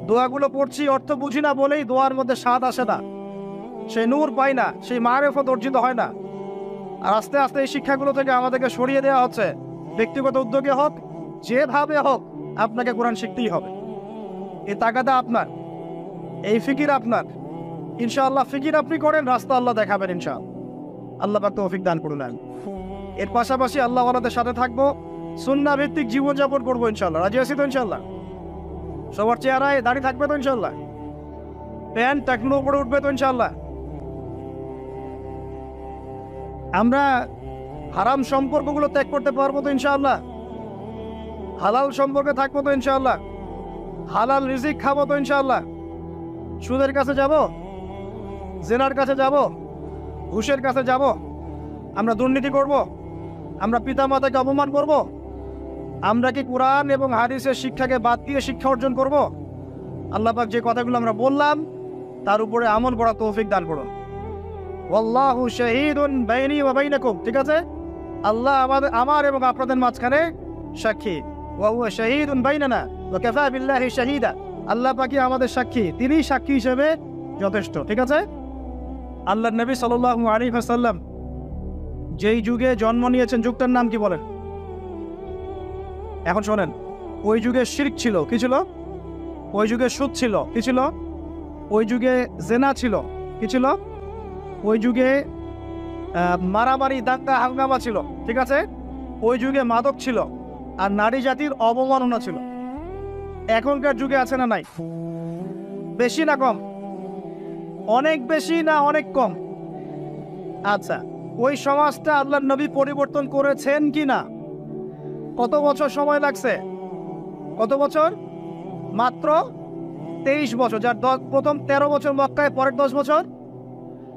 দোয়াগুলো পড়ছি, অর্থ বুঝি না বলেই দোয়ার মধ্যে স্বাদ আসে না, সেই নূর পাই না, সেই মারেফত অর্জিত হয় না। আর আস্তে আস্তে এই শিক্ষাগুলো থেকে আমাদেরকে সরিয়ে দেওয়া হচ্ছে। ব্যক্তিগত উদ্যোগে হোক, যেভাবে হোক, আপনাকে কোরআন শিখতেই হবে। এই তাগাদা আপনার, এই ফিকির আপনার। ইনশাআল্লাহ ফিকির আপনি করেন, রাস্তা আল্লাহ দেখাবেন ইনশাআল্লাহ। আল্লাহ পাক তৌফিক দান করুন। এর পাশাপাশি আল্লাহ ওয়ালাদের সাথে থাকবো, সুন্নাহ ভিত্তিক জীবনযাপন করবো ইনশাল্লাহ। রাজি আছি তো ইনশাল্লাহ? সবার চেহারায় দাড়ি থাকবে তো ইনশাল্লাহ? প্যান্ট টাকনো উপরে উঠবে তো ইনশাল্লাহ? আমরা হারাম সম্পর্কগুলো ত্যাগ করতে পারবো তো ইনশাআল্লাহ? হালাল সম্পর্কে থাকবো তো ইনশাআল্লাহ? হালাল রিজিক খাবো তো ইনশাআল্লাহ? সুদের কাছে যাব, জেনার কাছে যাব, ঘুষের কাছে যাব? আমরা দুর্নীতি করব? আমরা পিতামাতাকে অপমান করব? আমরা কি কোরআন এবং হাদিসের শিক্ষাকে বাদ দিয়ে শিক্ষা অর্জন করব? আল্লাহ পাক যে কথাগুলো আমরা বললাম তার উপরে আমল করা তৌফিক দান করুন। ওয়াল্লাহু শাহীদুন বাইনি ওয়া বাইনাকুম, ঠিক আছে? আল্লাহ আমার এবং আপনাদের মাঝখানে সাক্ষী। ওয়া হুয়া শাহীদুন বাইনানা ওয়া কাফা বিল্লাহি শাহীদা, আল্লাহ পাকই আমাদের সাক্ষী, তিনিই সাক্ষী হিসেবে যথেষ্ট, ঠিক আছে? আল্লাহর নবী সাল্লাল্লাহু আলাইহি ওয়াসাল্লাম যেই যুগে জন্ম নিয়েছেন, যুগটার নাম কি বলেন? এখন শোনেন, ওই যুগে শিরক ছিল, কি ছিল? ওই যুগে সুদ ছিল, কি ছিল? ওই যুগে জেনা ছিল, কি ছিল? ওই যুগে মারামারি দাঙ্গা হাঙ্গামা ছিল, ঠিক আছে? ওই যুগে মাদক ছিল, আর নারী জাতির অবমাননা ছিল। এখনকার যুগে আছে না নাই? বেশি না কম? অনেক বেশি না অনেক কম? আচ্ছা, ওই সমাজটা আল্লাহর নবী পরিবর্তন করেছেন কি না? কত বছর সময় লাগছে? কত বছর? মাত্র 23 বছর। যার প্রথম 13 বছর মক্কায়, পরের 10 বছর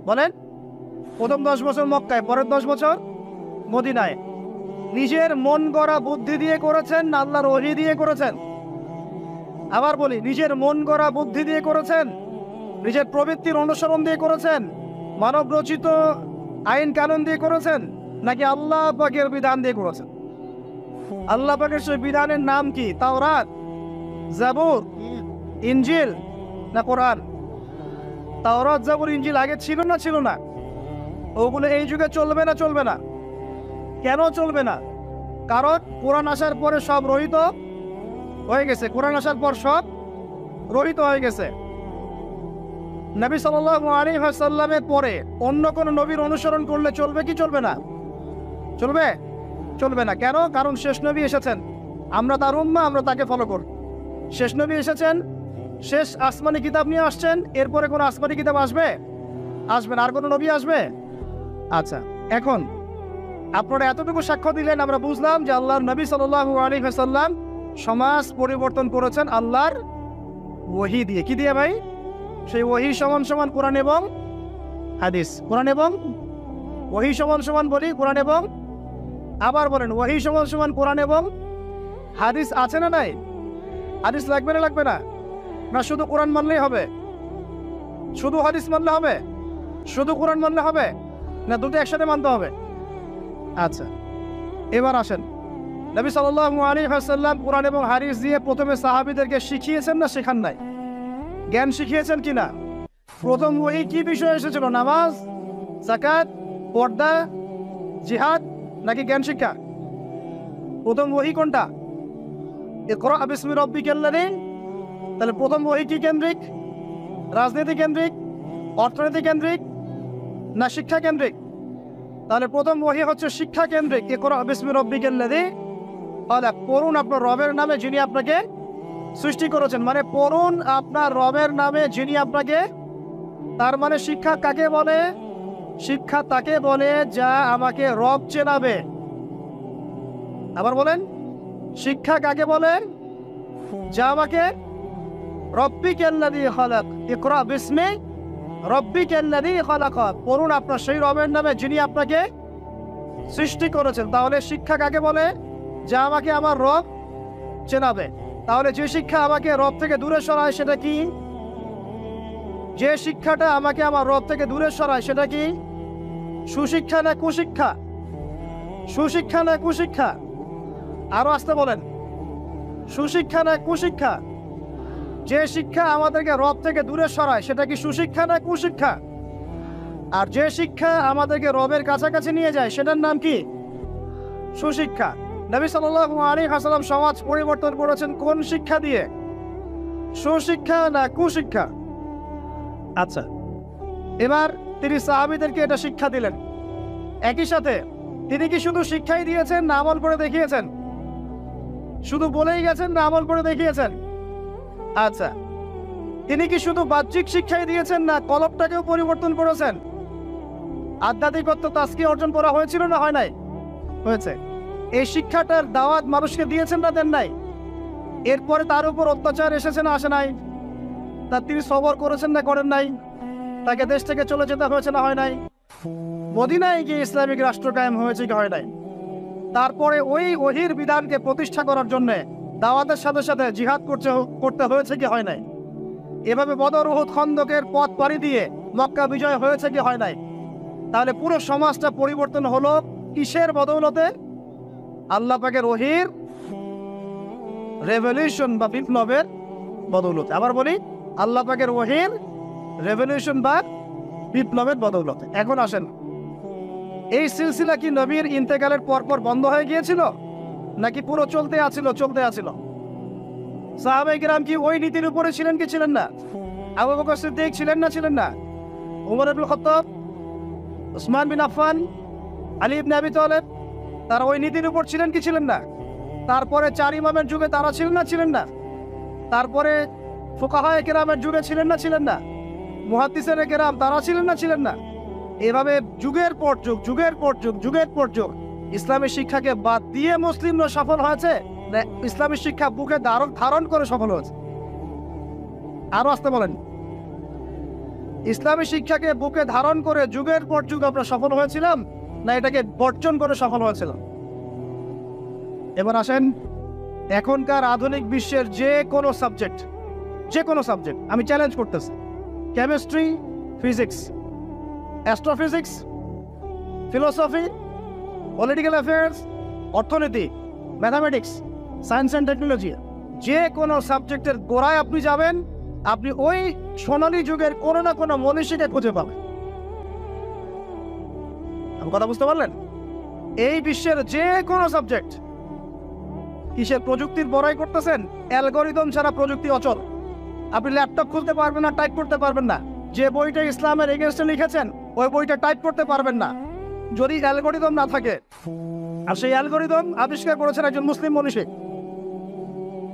বলেন? প্রথম 10 বছর মক্কায়, পরের 10 বছর মদিনায়। নিজের মন গড়া বুদ্ধি দিয়ে করেছেন না আল্লাহর ওহী দিয়ে করেছেন? আবার বলি, নিজের মন গড়া বুদ্ধি দিয়ে করেছেন, নিজের প্রবৃত্তির অনুসরণ দিয়ে করেছেন, মানব রচিত আইন কানুন দিয়ে করেছেন, নাকি আল্লাহ পাকের বিধান দিয়ে করেছেন? আল্লাহ পাকের সেই বিধানের নাম কি? তাওরাত, জাবুর, ইনজিল না কোরআন? তাওরাত, জাবুর, ইনজিল আগে ছিল না ছিল না? ওগুলো এই যুগে চলবে না চলবে না? কেন চলবে না? কারণ কোরআন আসার পরে সব রহিত হয়ে গেছে। কোরআন আসার পর সব রহিত হয়ে গেছে। নবী সাল্লাল্লাহু আলাইহি ওয়াসাল্লামের পরে অন্য কোন নবীর অনুসরণ করলে চলবে কি চলবে না? চলবে? চলবে না। কেন? কারণ শেষ নবী এসেছেন, আমরা তার উম্মাহ, আমরা তাকে ফলো করব। শেষ নবী এসেছেন, শেষ আসমানি কিতাব নিয়ে আসছেন, এরপরে কোন আসমানি কিতাব আসবে? আসবে না। আর কোন নবী আসবে? আচ্ছা, এখন আপনারা এতটুকু সাক্ষ্য দিলেন, আমরা বুঝলাম যে আল্লাহর নবী সাল্লাল্লাহু আলাইহি ওয়াসাল্লাম সমাজ পরিবর্তন করেছেন আল্লাহর ওহী দিয়ে। কি দিয়ে ভাই? সেই ওহী সমান সমান কোরআন এবং হাদিস। কোরআন এবং ওহী সমান সমান বলি কোরআন এবং, আবার বলেন ওহী সমান সমান কোরআন এবং হাদিস। আছে না নাই? হাদিস লাগবে না লাগবে না? না শুধু কোরআন মানলেই হবে? শুধু হাদিস মানলে হবে? শুধু কোরআন মানলে হবে? না দুটো একসাথে মানতে হবে? আচ্ছা, এবার আসেন, নবী সাল্লাল্লাহু আলাইহি ওয়াসাল্লাম কোরআন এবং হাদিস দিয়ে প্রথমে সাহাবীদেরকে শিখিয়েছেন না শেখান নাই? জ্ঞান শিখিয়েছেন কিনা? প্রথম ওহী কি বিষয় এসেছিল? নামাজ, যাকাত, পর্দা, জিহাদ, নাকি জ্ঞান শিক্ষা? প্রথম ওহী কোনটা? ইকরা বিসমি রাব্বিকাল্লাযী। তাহলে প্রথম ওহী কি কেন্দ্রিক? রাজনীতি কেন্দ্রিক, অর্থনীতি কেন্দ্রিক, না শিক্ষা কেন্দ্রিক? তাহলে প্রথম ওহী হচ্ছে শিক্ষা কেন্দ্রিক। ইকরা বিসমি রাব্বিকাল্লাযী, পড়ুন আপনার রবের নামে যিনি আপনাকে সৃষ্টি করেছেন। মানে পড়ুন আপনার রবের নামে যিনি আপনাকে, তার মানে শিক্ষা কাকে বলে? শিক্ষা তাকে বলে যা আমাকে রব চেনাবে। আবার বলেন, শিক্ষা কাকে বলে? যা আমাকে রব্বিকাল্লাযী খালাক, ইকরা বিসমি রব্বিকাল্লাযী খালাক, পড়ুন আপনার সেই রবের নামে যিনি আপনাকে সৃষ্টি করেছেন। তাহলে শিক্ষা কাকে বলে? যা আমাকে আমার রব চেনাবে। তাহলে যে শিক্ষা আমাকে রব থেকে দূরে সরায় সেটা কি? যে শিক্ষাটা আমাকে আমার রব থেকে দূরে সরায় সেটা কি? সুশিক্ষা না কুশিক্ষা? সুশিক্ষা না কুশিক্ষা? আরো আসতে বলেন, সুশিক্ষা না কুশিক্ষা? যে শিক্ষা আমাদেরকে রব থেকে দূরে সরায় সেটা কি সুশিক্ষা না কুশিক্ষা? আর যে শিক্ষা আমাদেরকে রবের কাছাকাছি নিয়ে যায় সেটার নাম কি? সুশিক্ষা। নবী সাল্লাল্লাহু আলাইহি ওয়াসাল্লাম সমাজ পরিবর্তন করেছেন কোন শিক্ষা দিয়ে? সুশিক্ষা না কুশিক্ষা? আচ্ছা, এবার তিনি সাহাবীদেরকে এটা শিক্ষা দিলেন। একই সাথে তিনি কি শুধু শিক্ষাই দিয়েছেন না আমল করে দেখিয়েছেন? শুধু বলেই গেছেন না আমল করে দেখিয়েছেন? আচ্ছা, তিনি কি শুধু বাহ্যিক শিক্ষাই দিয়েছেন না কলবটাকেও পরিবর্তন করেছেন? আধ্যাত্মিকত্ব তাস্কি অর্জন করা হয়েছিল না হয় নাই? হয়েছে। এই শিক্ষাটার দাওয়াত মানুষকে দিয়েছেন না দেন নাই? এরপরে তার উপর অত্যাচার এসেছে না আসে নাই? তার তিনি সবর করেছেন না করেন নাই? তাকে দেশ থেকে চলে যেতে হয়েছে না হয় নাই? মদিনায় গিয়ে ইসলামিক রাষ্ট্র কায়েম হয়েছে কি হয় নাই? তারপরে ওই ওহির বিধানকে প্রতিষ্ঠা করার জন্য দাওয়াতের সাথে সাথে জিহাদ করতে হয়েছে কি হয় নাই? এভাবে বদর উহুদ খন্দকের পথ পাড়ি দিয়ে মক্কা বিজয় হয়েছে কি হয় নাই? তাহলে পুরো সমাজটা পরিবর্তন হলো কিসের বদৌলতে? আল্লাহ পাকের ওহির রেভলিউশন বা বিপ্লবের বদৌলতে। আবার বলি, আল্লাহ পাকের ওহির রেভলিউশন বা বিপ্লবের বদৌলতে। এখন আসেন, এই সিলসিলা কি নবীর ইন্তেকালের পরপর বন্ধ হয়ে গিয়েছিল নাকি পুরো চলতে আছিল? সাহাবায়ে কিরাম কি ওই নীতির উপরে ছিলেন কি ছিলেন না? আবু বকর সিদ্দিক ছিলেন না? ওমর ইবনে খাত্তাব, উসমান বিন আফফান, আলী ইবনে আবি তালেব, তারা ওই নীতির উপর ছিলেন কি ছিলেন না? তারপরে চার ইমামের যুগে তারা ছিলেন না? তারপরে ফুকাহায়ে কেরামের যুগে ছিলেন না? মুহাদ্দিসিনে কেরাম তারা ছিলেন না? এভাবে যুগের পর যুগ ইসলামী শিক্ষাকে বাদ দিয়ে মুসলিমরা সফল হয়েছে না ইসলামী শিক্ষা বুকে ধারণ করে সফল হয়েছে? আরো আসতে বলেন। ইসলামী শিক্ষাকে বুকে ধারণ করে যুগের পর যুগ আমরা সফল হয়েছিলাম না এটাকে বর্জন করে সফল হয়েছিলাম? এবার আসেন, এখনকার আধুনিক বিশ্বের যে কোনো সাবজেক্ট আমি চ্যালেঞ্জ করতেছি, chemistry, physics, astrophysics, philosophy, political affairs, অর্থনীতি, ম্যাথামেটিক্স, সায়েন্স অ্যান্ড টেকনোলজি, যে কোনো সাবজেক্টের গোড়ায় আপনি যাবেন, আপনি ওই সোনালী যুগের কোনো না কোনো মনীষীকে খুঁজে পাবেন। আপনি কথা বুঝতে পারলেন? এই বিশ্বের যে কোনো সাবজেক্ট কিসের প্রযুক্তির বড়াই করতেছেন? অ্যালগরিদম ছাড়া প্রযুক্তি অচল। আপনি ল্যাপটপ খুলতে পারবেন না, টাইপ করতে পারবেন না। যে বইটা ইসলামের এগেইনস্টে লিখেছেন ওই বইটা টাইপ করতে পারবেন না যদি অ্যালগরিদম না থাকে। আর সেই অ্যালগরিদম আবিষ্কার করেছেন একজন মুসলিম মনীষী।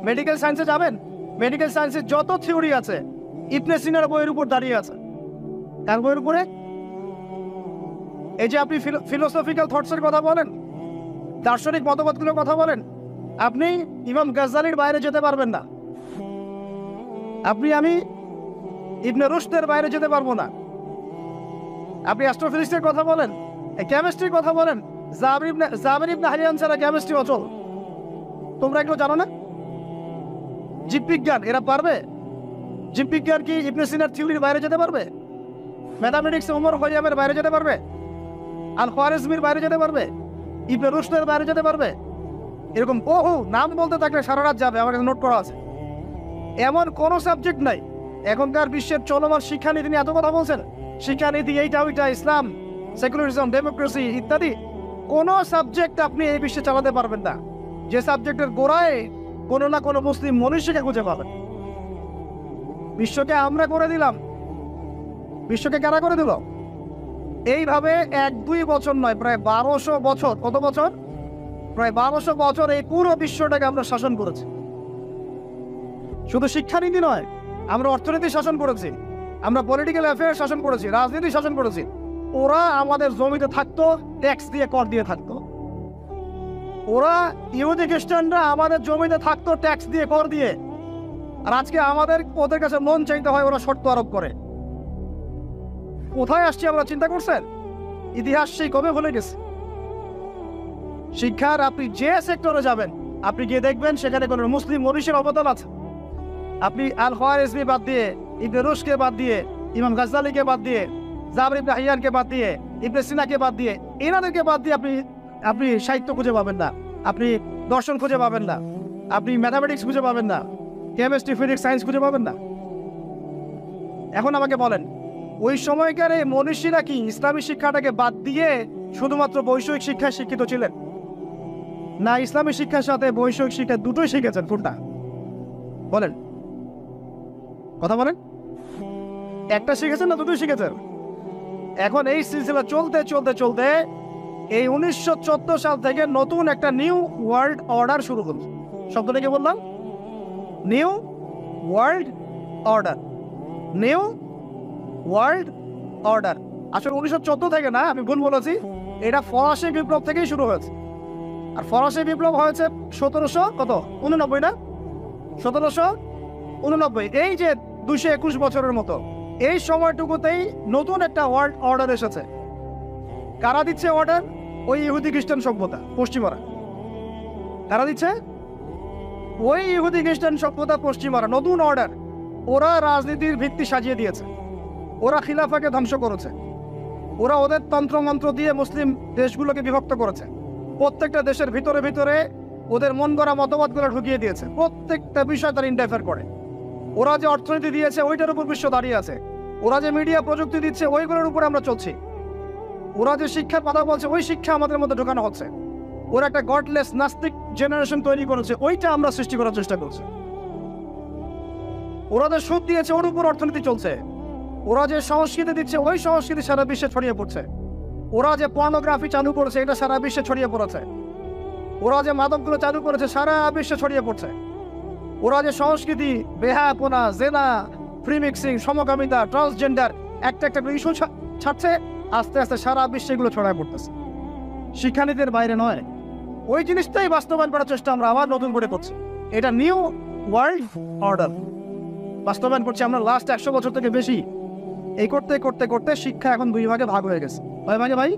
মেডিকেল সায়েন্সে যাবেন, মেডিকেল সায়েন্সের যত থিওরি আছে ইবনে সিনার বইয়ের উপর দাঁড়িয়ে আছে। তার বইয়ের উপরে এই যে আপনি ফিলোসফিক্যাল থটসের কথা বলেন, দার্শনিক মতবাদগুলোর কথা বলেন, আপনি ইমাম গাজ্জালির বাইরে যেতে পারবেন না। আমি ইবনে রুশদের বাইরে যেতে পারবো না। আপনি অ্যাস্ট্রোফিজিক্সের কথা বলেন, কেমিস্ট্রির কথা বলেন, জাবের ইবনে হাইয়ান ছাড়া কেমিস্ট্রি অচল। তোমরা এগুলো জানো না? জীববিজ্ঞান এরা পারবে? জীববিজ্ঞান কি ইবনে সিনার থিওরির বাইরে যেতে পারবে? ম্যাথামেটিক্স ওমর খৈয়ামের বাইরে যেতে পারবে? আল খোয়ারিজমির বাইরে যেতে পারবে? ইবনে রুশদের বাইরে যেতে পারবে? এরকম বহু নাম বলতে থাকলে সারা রাত যাবে, আমার নোট করা আছে। এমন কোন সাবজেক্ট নাই। এখনকার বিশ্বের চলমান শিক্ষানীতি নিয়ে এত কথা বলছেন, শিক্ষানীতি এইটা ওইটা, ইসলাম, সেকুলারিজম, ডেমোক্রেসি ইত্যাদি, কোন সাবজেক্ট আপনি এই বিশ্বে চালাতে পারবেন না যে সাবজেক্টের গোড়ায় কোনো না কোনো মুসলিম মনীষীকে খুঁজে পাবেন। বিশ্বকে আমরা করে দিলাম, বিশ্বকে কারা করে দিল? এইভাবে 1-2 বছর নয়, প্রায় 1200 বছর। কত বছর? প্রায় 1200 বছর এই পুরো বিশ্বটাকে আমরা শাসন করেছি। শুধু শিক্ষানীতি নয়, আমরা অর্থনীতি শাসন করেছি, আমরা পলিটিক্যাল অ্যাফেয়ার শাসন করেছি, রাজনীতি শাসন করেছি। ওরা আমাদের জমিতে থাকতো, ট্যাক্স দিয়ে, কর দিয়ে থাকতো। ওরা ইহুদি খ্রিস্টানরা আমাদের জমিতে থাকতো ট্যাক্স দিয়ে, কর দিয়ে। আর আজকে আমাদের ওদের কাছে লোন চাইতে হয়, ওরা শর্ত আরোপ করে। কোথায় আসছি আমরা চিন্তা করছেন? ইতিহাস সেই কবে ভুলে গেছে। শিক্ষার আপনি যে সেক্টরে যাবেন, আপনি গিয়ে দেখবেন সেখানে কোনো মুসলিম মনীষীর অবদান আছে। আপনি আল খোয়ারিজমি বাদ দিয়ে, ইবনে রুশদকে বাদ দিয়ে, ইমাম গাজ্জালিকে বাদ দিয়ে, জাবের ইবনে হাইয়ানকে বাদ দিয়ে, ইবনে সিনাকে বাদ দিয়ে, এনাদেরকে বাদ দিয়ে আপনি সাহিত্য খুঁজে পাবেন না, আপনি দর্শন খুঁজে পাবেন না, আপনি ম্যাথামেটিক্স খুঁজে পাবেন না, কেমিস্ট্রি, ফিজিক্স, সায়েন্স খুঁজে পাবেন না। এখন আমাকে বলেন, ওই সময়কার এই মনীষীরা কি ইসলামী শিক্ষাটাকে বাদ দিয়ে শুধুমাত্র বৈষয়িক শিক্ষায় শিক্ষিত ছিলেন? না ইসলামী শিক্ষার সাথে বৈষয়িক শিক্ষা দুটোই শিখেছেন? কোনটা বলেন? কথা বলেন। একটা শিখেছেন না দুটোই শিখেছেন? এখন এই সিলসিলা চলতে চলতে চলতে এই 1914 সাল থেকে নতুন একটা নিউ ওয়ার্ল্ড অর্ডার শুরু হল। শব্দটাকে বললাম new world order. New world order আসলে 1914 থেকে না, আমি ভুল বলেছি, এটা ফরাসি বিপ্লব থেকেই শুরু হয়েছে। আর ফরাসি বিপ্লব হয়েছে 1789 না, 1789। এই যে 221 বছরের মতো এই সময়টুকুতেই নতুন একটা ওয়ার্ল্ড অর্ডার এসেছে। কারা দিচ্ছে অর্ডার? ওই ইহুদি খ্রিস্টান সভ্যতা পশ্চিমারা। কারা দিচ্ছে? ওই ইহুদি খ্রিস্টান সভ্যতা পশ্চিমারা। নতুন অর্ডার। ওরা রাজনীতির ভিত্তি সাজিয়ে দিয়েছে, ওরা খিলাফাকে ধ্বংস করেছে, ওরা ওদের তন্ত্রমন্ত্র দিয়ে মুসলিম দেশগুলোকে বিভক্ত করেছে, প্রত্যেকটা দেশের ভিতরে ভিতরে ওদের মন গড়া মতবাদগুলো ঢুকিয়ে দিয়েছে, প্রত্যেকটা বিষয় তারা ইন্টারফেয়ার করে। ওরা যে অর্থনীতি দিয়েছে ওইটার উপর বিশ্ব দাঁড়িয়ে আছে, ওরা যে মিডিয়া প্রযুক্তি দিচ্ছে ওইগুলোর উপরে আমরা চলছি, ওরা যে শিক্ষার কথা বলছে ওই শিক্ষা আমাদের মধ্যে ঢোকানো হচ্ছে, ওরা একটা গডলেস নাস্তিক জেনারেশন তৈরি করেছে, ওইটা আমরা সৃষ্টি করার চেষ্টা করছি। ওরা যে সুদ দিয়েছে ওর উপর অর্থনীতি চলছে, ওরা যে সংস্কৃতি দিচ্ছে ওই সংস্কৃতি সারা বিশ্বে ছড়িয়ে পড়ছে, ওরা যে পর্নোগ্রাফি চালু করেছে এটা সারা বিশ্বে ছড়িয়ে পড়েছে, ওরা যে মাদকগুলো চালু করেছে সারা বিশ্বে ছড়িয়ে পড়ছে, ওরা যে সংস্কৃতি, বেহায়াপনা, জেনা, ফ্রি মিক্সিং, সমকামিতা, ট্রান্সজেন্ডার একটা একটা ইস্যু ছাড়ছে, আস্তে আস্তে সারা বিশ্বে এগুলো ছড়ায় পড়তেছে। শিক্ষানীতির বাইরে নয়, ওই জিনিসটাই বাস্তবায়ন করার চেষ্টা আমরা আবার নতুন করে করছি। এটা নিউ ওয়ার্ল্ড অর্ডার বাস্তবায়ন করছি আমরা লাস্ট 100 বছর থেকে বেশি। এই করতে করতে করতে শিক্ষা এখন 2 ভাগে ভাগ হয়ে গেছে। ভাই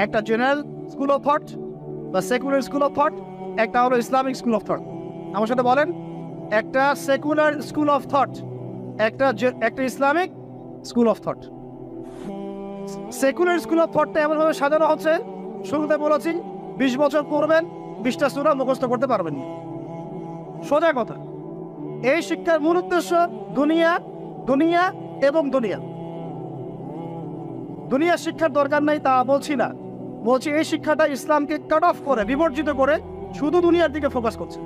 একটা জেনারেল স্কুল অফ থট বা সেকুলার স্কুল অফ থট, একটা হলো ইসলামিক স্কুল অফ থট। আমার সাথে বলেন, একটা সেকুলার স্কুল অফ থট, একটা Islamic school of thought. Secular school of থটটা এমনভাবে সাজানো হচ্ছে, শুরুতে বলেছি 20 বছর পড়বেন 20টা সূরা মুখস্থ করতে পারবেন না। সোজা কথা, এই শিক্ষার মূল উদ্দেশ্য দুনিয়া, দুনিয়া এবং দুনিয়া। দুনিয়ার শিক্ষার দরকার নাই তা বলছি না, বলছি এই শিক্ষাটা ইসলামকে কাট অফ করে, বিবর্জিত করে শুধু দুনিয়ার দিকে ফোকাস করছে।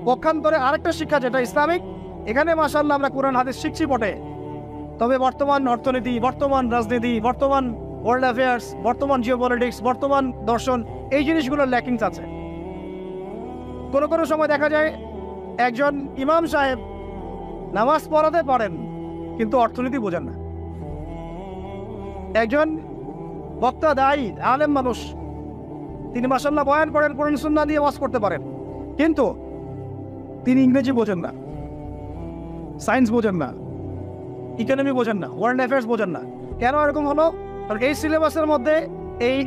পক্ষান্তরে আরেকটা শিক্ষা যেটা ইসলামিক, এখানে মাশাআল্লাহ আমরা কোরআন হাদিস শিখছি বটে, তবে বর্তমান অর্থনীতি, বর্তমান রাজনীতি, বর্তমান ওয়ার্ল্ড অ্যাফেয়ার্স, বর্তমান জিওপলিটিক্স, বর্তমান দর্শন, এই জিনিসগুলোর ল্যাকিংস আছে। কোনো কোনো সময় দেখা যায় একজন ইমাম সাহেব নামাজ পড়াতে পারেন কিন্তু অর্থনীতি বোঝেন না। একজন বক্তা, দায়ী, আলেম মানুষ, তিনি মাশাআল্লাহ বয়ান করেন, কোরআন সুন্নাহ দিয়ে ওয়াজ করতে পারেন, কিন্তু তিনি ইংরেজি বোঝেন না, সায়েন্স বোঝেন না, ইকোনমি বোঝেন না, ওয়ার্ল্ড অ্যাফেয়ার্স বোঝেন না। কেন এরকম হলো? কারণ এই সিলেবাসের মধ্যে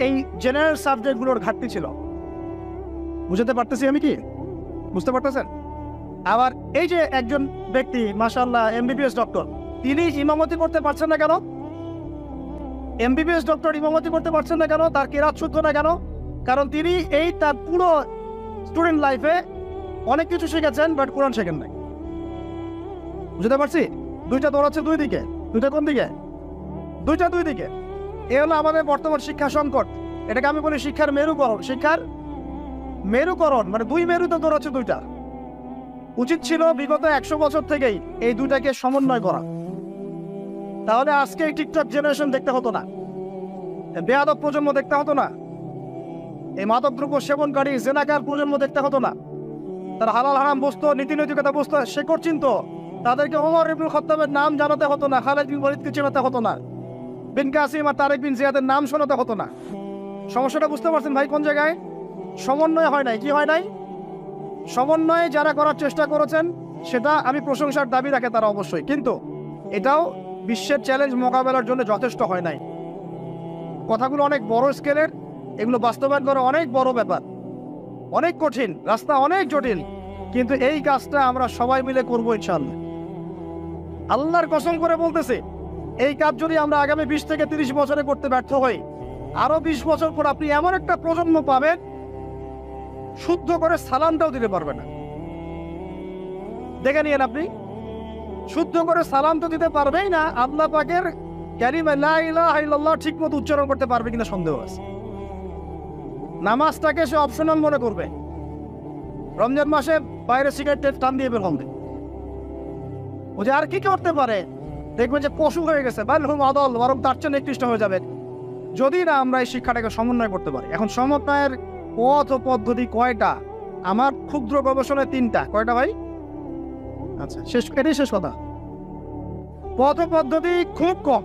এই জেনারেল সাবজেক্টগুলোর ঘাটতি ছিল। বুঝতে পারতেছি আমি কি? বুঝতে পারতেছেন? আবার এই যে একজন ব্যক্তি মাশাআল্লাহ এমবিবিএস ডক্টর, তিনি ইমামতি করতে পারছেন না কেন? এমবিবিএস ডক্টর ইমামতি করতে পারছেন না কেন? তার কিরাত শুদ্ধ না কেন? কারণ তিনি তার পুরো স্টুডেন্ট লাইফে অনেক কিছু শিখেছেন, বাট কোরআন শেখেন নাই। বুঝতে পারছি? দুইটা দৌড়াচ্ছে দুই দিকে। দুইটা কোন দিকে? দুইটা দুই দিকে। এ হলো আমাদের বর্তমান শিক্ষা সংকট। এটাকে আমি বলি শিক্ষার মেরুকরণ। শিক্ষার মেরুকরণ মানে দুই মেরুতে দৌড়াচ্ছে দুইটা। উচিত ছিল বিগত 100 বছর থেকেই এই দুইটাকে সমন্বয় করা, তাহলে আজকে এই টিকটক জেনারেশন দেখতে হতো না, বেয়াদব প্রজন্ম দেখতে হতো না, এই মাদকদ্রব্য সেবনকারী জেনাকার প্রজন্ম দেখতে হতো না। তারা হালাল হারাম বুঝতো, নীতি নৈতিকতা বুঝতো, শেকড় চিনতো। তাদেরকে ওমর ইবনুল খাত্তাবের নাম জানাতে হতো না, খালিদ বিন ওয়ালিদকে চেনাতে হতো না, বিন কাসিম আর তারেক বিন জিয়াদের নাম শোনাতে হতো না। সমস্যাটা বুঝতে পারছেন ভাই কোন জায়গায়? সমন্বয় হয় নাই। কি হয় নাই? সমন্বয়ে যারা করার চেষ্টা করেছেন সেটা আমি প্রশংসার দাবি রাখে তারা অবশ্যই, কিন্তু এটাও বিশ্বের চ্যালেঞ্জ মোকাবেলার জন্য যথেষ্ট হয় নাই। কথাগুলো অনেক বড় স্কেলের, এগুলো বাস্তবায়ন করা অনেক বড় ব্যাপার, অনেক কঠিন, রাস্তা অনেক জটিল, কিন্তু এই কাজটা আমরা সবাই মিলে করবো ইনশাআল্লাহ। আল্লাহর কসম করে বলতেছি, এই কাজ যদি আমরা আগামী 20 থেকে 30 বছরে করতে ব্যর্থ হই, আরো 20 বছর পর আপনি এমন একটা প্রজন্ম পাবেন শুদ্ধ করে সালামটাও দিতে পারবে না। দেখে নিয়েন, আপনি শুদ্ধ করে সালাম তো দিতে পারবেই না, আল্লাহ পাকের কালিমা লা ইলাহা ইল্লাল্লাহ ঠিকমতো উচ্চারণ করতে পারবে কিনা সন্দেহ আছে। নামাজটাকে সে অপশনাল মনে করবে। রমজান মাসে বাইরে সিগারেট টান দিয়ে বের হবে, ও যে আর কি করতে পারে, দেখবেন যে পশু হয়ে গেছে, বালহুম আদল, বরং তার চেয়ে নিকৃষ্ট হয়ে যাবে যদি না আমরা এই শিক্ষাটাকে সমন্বয় করতে পারি। এখন সমন্বয়ের পথ ও পদ্ধতি কয়টা আমার ক্ষুদ্র গবেষণায় 3টা। কয়টা ভাই? আচ্ছা, এটাই শেষ কথা। পথ পদ্ধতি খুব কম।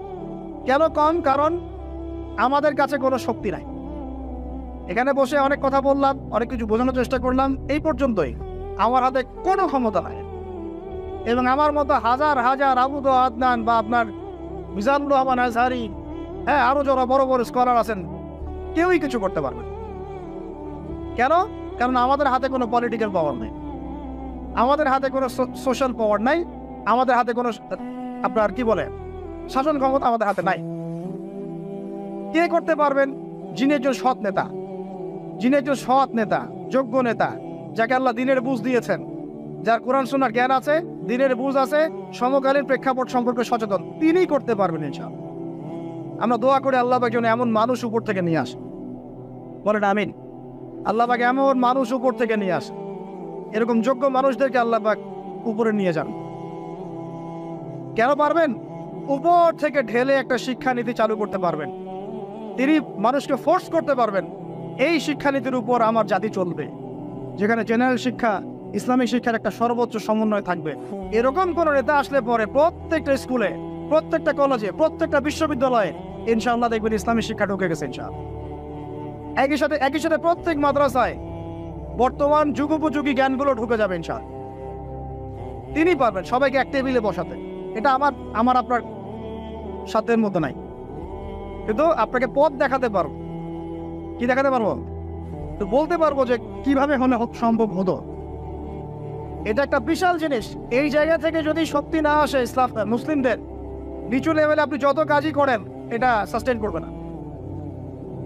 কেন কম? কারণ আমাদের কাছে কোনো শক্তি নাই। এখানে বসে অনেক কথা বললাম, অনেক কিছু বোঝানোর চেষ্টা করলাম, এই পর্যন্তই। আমার হাতে কোনো ক্ষমতা নাই, এবং আমার মতো হাজার হাজার আবুদ আদনান বা আপনার মিজানুর রহমান আজহারি, হ্যাঁ, আরো যারা বড় বড় স্কলার আছেন, কেউই কিছু করতে পারবে না। কেন? কারণ আমাদের হাতে কোনো পলিটিক্যাল পাওয়ার নেই, আমাদের হাতে কোনো সোশ্যাল পাওয়ার নাই, আমাদের হাতে কোনো আপনার কি বলে শাসন ক্ষমতা আমাদের হাতে নাই। কে করতে পারবেন? যিনি একজন সৎ নেতা, যিনি একজন সৎ নেতা, যোগ্য নেতা, যাকে আল্লাহ দিনের বুঝ দিয়েছেন, যার কোরআন সুন্নাহর জ্ঞান আছে, দিনের বুঝ আছে, সমকালীন প্রেক্ষাপট সম্পর্কে সচেতন, তিনিই করতে পারবেন ইনশাআল্লাহ। আমরা দোয়া করে আল্লাহ পাক যেন এমন মানুষ উপর থেকে নিয়ে আসে, বলেন আমিন। আল্লাহ পাক এমন মানুষ উপর থেকে নিয়ে আসে, এরকম যোগ্য মানুষদেরকে আল্লাহ পাক উপরে নিয়ে যান। কেন পারবেন? উপর থেকে ঢেলে একটা শিক্ষানীতি চালু করতে পারবেন, তিনি মানুষকে ফোর্স করতে পারবেন এই শিক্ষানীতির উপর আমার জাতি চলবে, যেখানে জেনারেল শিক্ষা, ইসলামিক শিক্ষার একটা সর্বোচ্চ সমন্বয় থাকবে। এরকম কোন নেতা আসলে পরে প্রত্যেকটা স্কুলে, প্রত্যেকটা কলেজে, প্রত্যেকটা বিশ্ববিদ্যালয়ে ইনশাআল্লাহ দেখবেন ইসলামিক শিক্ষা ঢুকে গেছে ইনশাআল্লাহ। একই সাথে প্রত্যেক মাদ্রাসায় বর্তমান যুগোপযোগী জ্ঞানগুলো ঢুকে যাবে ইনশাআল্লাহ। তিনি পারবেন সবাইকে এক টেবিলে বসাতে। এটা আমার আপনার সাধ্যের মধ্যে নাই, কিন্তু আপনাকে পথ দেখাতে পারবো। কি দেখাতে পারবো? তো বলতে পারবো যে কিভাবে হলে সম্ভব হতো। এটা একটা বিশাল জিনিস। এই জায়গা থেকে যদি শক্তি না আসে ইসলাম মুসলিমদের, নিচু লেভেলে আপনি যত কাজই করেন এটা সাস্টেইন করবে না।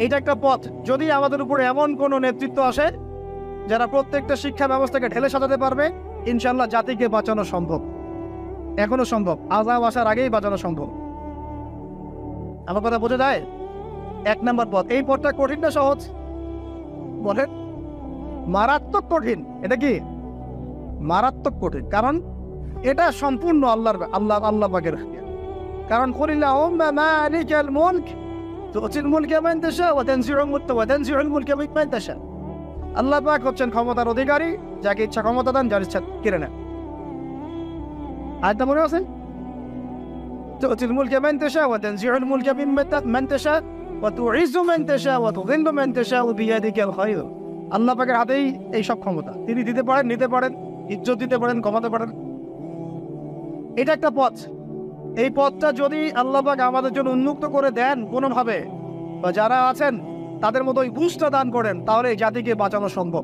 এটা একটা পথ। যদি আমাদের উপরে এমন কোনো নেতৃত্ব আসে যারা প্রত্যেকটা শিক্ষা ব্যবস্থাকে ঢেলে সাজাতে পারবে, ইনশাআল্লাহ জাতিকে বাঁচানো সম্ভব, এখনো সম্ভব, আযাব আসার আগেই বাঁচানো সম্ভব। আমার কথা বোঝা যায়? 1 নম্বর পথ। এই পথটা কঠিন না সহজ? বলেন। মারাত্মক কঠিন। এটা কি? মারাত্মক কঠিন। কারণ এটা সম্পূর্ণ আল্লাহ পাকের। কারণ কুলিল্লাহুম্মা মালিকাল মুলক তুতিল মুলকা মান তাশা ওয়া তানজিউল মুলকা মিম্মান তাশা। আল্লাহ পাক হচ্ছেন ক্ষমতার অধিকারী, যাকে ইচ্ছা ক্ষমতা দেন, যার ইচ্ছা কেড়ে নেন। আয়াতটা মনে আছে? তুতিল মুলকা মান তাশা ওয়া তানজিউল মুলকা মিম্মান তাশা ওয়া তুইজ্জু মান তাশা ওয়া তুযিল্লু মান তাশা বিয়াদিকাল খায়র। আল্লাহ পাকের হাতেই এই সব ক্ষমতা। তিনি দিতে পারেন, নিতে পারেন, ইজ্জত দিতে পারেন, কমাতে পারেন। এটা একটা পথ। এই পথটা যদি আল্লাহ পাক আমাদের জন্য উন্মুক্ত করে দেন কোনোভাবে, বা যারা আছেন তাদের মতো ওই বুঝটা দান করেন, তাহলে এই জাতিকে বাঁচানো সম্ভব,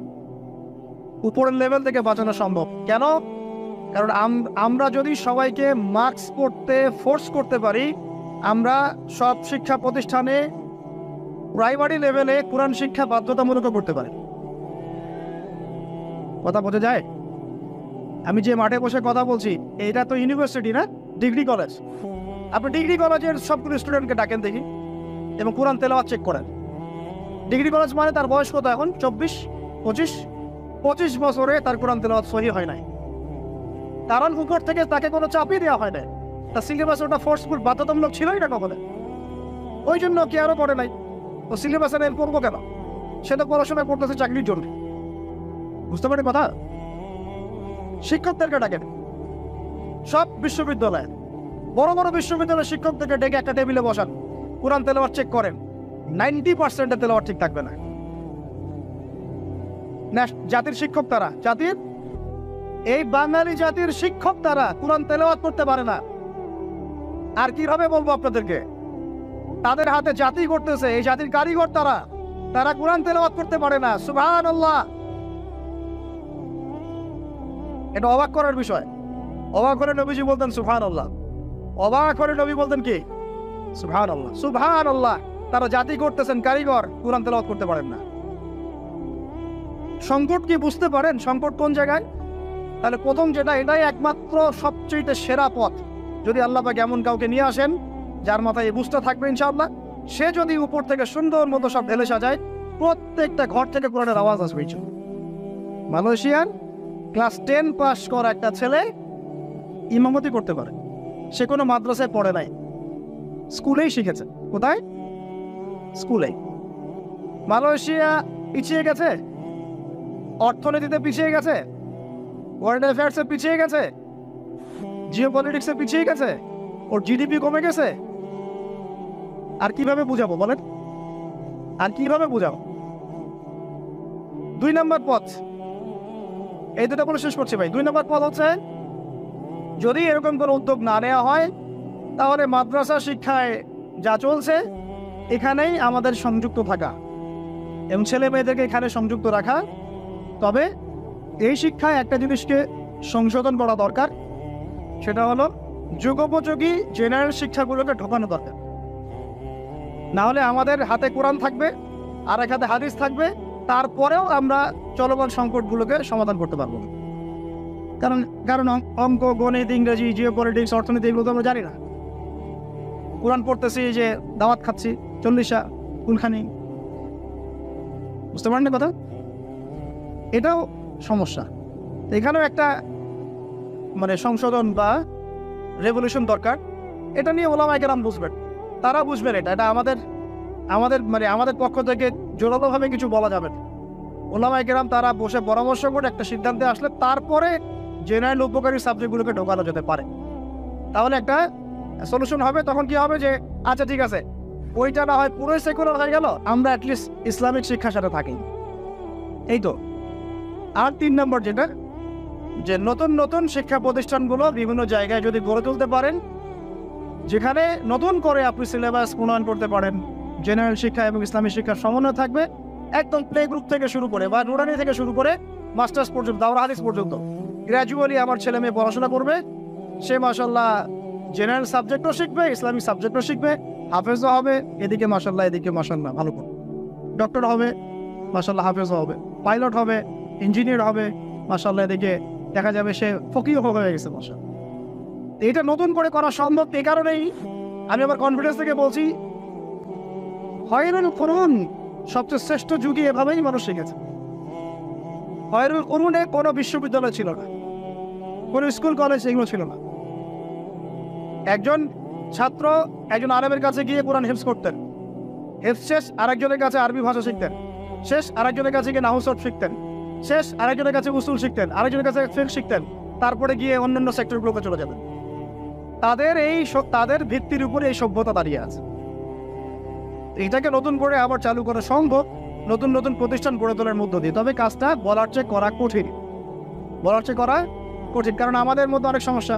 উপরের লেভেল থেকে বাঁচানো সম্ভব। কেন? কারণ আমরা যদি সবাইকে মাস্ক পরতে ফোর্স করতে পারি, আমরা সব শিক্ষা প্রতিষ্ঠানে প্রাইমারি লেভেলে কোরআন শিক্ষা বাধ্যতামূলক করতে পারি। কথা বোঝা যায়? আমি যে মাঠে বসে কথা বলছি, এটা তো ইউনিভার্সিটি না, ডিগ্রি কলেজ। আপনি ডিগ্রি কলেজের সবগুলো স্টুডেন্টকে ডাকেন দেখি এবং কোরআন তেলাওয়াত চেক করেন। ডিগ্রি কলেজ মানে তার বয়স কত এখন? 25 বছরে তার কোরআন তেলাওয়াত সহি হয় নাই। কারণ উপর থেকে তাকে কোনো চাপই দেওয়া হয় না, তার সিলেবাস ওটা ফোর্সফুল বাধ্যতামূলক ছিলই না কখনো। ওই জন্য কি আরো পড়ে নাই, ও সিলেবাসে নেই, পড়বো কেন? সে তো পড়াশোনা করতেছে চাকরির জন্য। বুঝতে পারেন কথা? শিক্ষকদেরকে ডাকেন সব বিশ্ববিদ্যালয়ে, বড় বড় বিশ্ববিদ্যালয়ের শিক্ষকদেরকে ডেকে একটা টেবিলে বসান, কোরআন তেলাওয়াত চেক করেন। 90% তেলাওয়াত ঠিক থাকবে না। জাতির শিক্ষক তারা, জাতির এই বাঙালি জাতির শিক্ষক তারা কোরআন তেলাওয়াত করতে পারে না। আর কিভাবে বলবো আপনাদেরকে? তাদের হাতে জাতি করতেছে, এই জাতির কারিগর তারা কোরআন তেলাওয়াত করতে পারে না। সুবহানাল্লাহ। এটা অবাক করার বিষয়। অবাক করে নবীজি বলতেন সুবহানাল্লাহ। অবাক করে নবী বলতেন কি? সুবহানাল্লাহ, সুবহানাল্লাহ। তারা জাতি করতেছেন, কারিগর, কোরআন তেলাওয়াত করতে পারেন না। সংকট কি বুঝতে পারেন? সংকট কোন জায়গায়? তাহলে প্রথম যেটা, এটাই একমাত্র সবচেয়ে সেরা পথ। যদি আল্লাহ পাক এমন কাউকে নিয়ে আসেন যার মাথায় এই বুঝতে থাকবে ইনশাআল্লাহ, সে যদি উপর থেকে সুন্দর মতো সব ঢেলে সাজায়, প্রত্যেকটা ঘর থেকে কোরআনের আওয়াজ আসবে। মালয়েশিয়ার ক্লাস 10 পাস করা একটা ছেলে ইমামতি করতে পারে। সে কোনো মাদ্রাসায় পড়ে নাই, স্কুলেই শিখেছে। কোথায়? স্কুলেই। মালয়েশিয়া পিছিয়ে গেছে? অর্থনীতিতে পিছিয়ে গেছে, ওয়ার্ল্ড অ্যাফেয়ার্সে পিছিয়ে গেছে, জিও পলিটিক্সে পিছিয়ে গেছে, ওর জিডিপি কমে গেছে। আর কিভাবে বুঝাবো বলেন? আর কিভাবে বুঝাবো? 2 নম্বর পথ, এই দুটো বলে শেষ করছি ভাই। 2 নম্বর পথ হচ্ছে, যদি এরকম কোনো উদ্যোগ না নেওয়া হয় তাহলে মাদ্রাসা শিক্ষায় যা চলছে এখানেই আমাদের সংযুক্ত থাকা এবং ছেলে মেয়েদেরকে এখানে সংযুক্ত রাখা। তবে এই শিক্ষায় একটা জিনিসকে সংশোধন করা দরকার, সেটা হলো যুগোপযোগী জেনারেল শিক্ষাগুলোকে ঢোকানো দরকার। না হলে আমাদের হাতে কোরআন থাকবে আর এক হাতে হাদিস থাকবে, তারপরেও আমরা চলমান সংকটগুলোকে সমাধান করতে পারবো না। কারণ কারণ অঙ্ক, গণিত, ইংরেজি, জিও পলিটিক্স, অর্থনীতি এগুলো তো আমরা জানি না। কোরআন পড়তেছি যে দাওয়াত খাচ্ছি, 40 কুলখানি, বুঝতে পারেন না কথা? এটাও সমস্যা। এখানেও একটা মানে সংশোধন বা রেভলিউশন দরকার। এটা নিয়ে ওলামায়ে কেরাম বুঝবেন, তারা বুঝবেন। এটা আমাদের আমাদের মানে আমাদের পক্ষ থেকে জোরালোভাবে কিছু বলা যাবে না। ওলামায়ে কেরাম তারা বসে পরামর্শ করে একটা সিদ্ধান্তে আসলে তারপরে জেনারেল উপকারী সাবজেক্টগুলোকে ঢোকানো যেতে পারে, তাহলে একটা সলিউশন হবে। তখন কি হবে যে আচ্ছা ঠিক আছে, ওইটা না হয় পুরোই সেকুলার হয়ে গেল, আমরা অ্যাটলিস্ট ইসলামিক শিক্ষার সাথে থাকি। এই তো। আর 3 নম্বর যেটা, যে নতুন নতুন শিক্ষা প্রতিষ্ঠানগুলো বিভিন্ন জায়গায় যদি গড়ে তুলতে পারেন, যেখানে নতুন করে আপনি সিলেবাস প্রণয়ন করতে পারেন, জেনারেল শিক্ষা এবং ইসলামী শিক্ষার সমন্বয় থাকবে, একদম প্লে গ্রুপ থেকে শুরু করে বা নুরানি থেকে শুরু করে মাস্টার্স পর্যন্ত, দাওরা হাদিস পর্যন্ত গ্র্যাজুয়ালি আমার ছেলে মেয়ে পড়াশোনা করবে। সে মাশাল্লাহ জেনারেল সাবজেক্টও শিখবে, ইসলামিক সাবজেক্টও শিখবে, হাফেজও হবে, এদিকে মাশাল্লাহ এদিকে মাশাল্লাহ ভালো করে ডক্টর হবে, মাশাল্লাহ হাফেজও হবে, পাইলট হবে, ইঞ্জিনিয়ার হবে, মাশাল্লাহ এদিকে দেখা যাবে সে ফকিহ হয়ে গেছে মাশাল্লাহ। এটা নতুন করে করা সম্ভব। এই কারণেই আমি আমার কনফিডেন্স থেকে বলছি, খয়রুল কুরুন সবচেয়ে শ্রেষ্ঠ যুগে এভাবেই মানুষ শিখেছে। খয়রুল কুরুনে কোনো বিশ্ববিদ্যালয় ছিল না, কোনো স্কুল কলেজ এগুলো ছিল না। একজন ছাত্র একজন আলেমের কাছে গিয়ে কোরআন হিফজ করতেন, হিফজ শেষ আরেকজনের কাছে আরবি ভাষা শিখতেন, শেষ আরেকজনের কাছে গিয়ে নাহু সরফ শিখতেন, শেষ আরেকজনের কাছে উসুল শিখতেন, আরেকজনের কাছে ফিকহ শিখতেন, তারপরে গিয়ে অন্যান্য সেক্টরগুলোকে চলে যাবেন। তাদের ভিত্তির উপরে এই সভ্যতা দাঁড়িয়ে আছে। এটাকে নতুন করে আবার চালু করা সম্ভব নতুন নতুন প্রতিষ্ঠান গড়ে তোলার মধ্য দিয়ে। তবে কাজটা বলার চেয়ে করা কঠিন, কারণ আমাদের মধ্যে অনেক সমস্যা।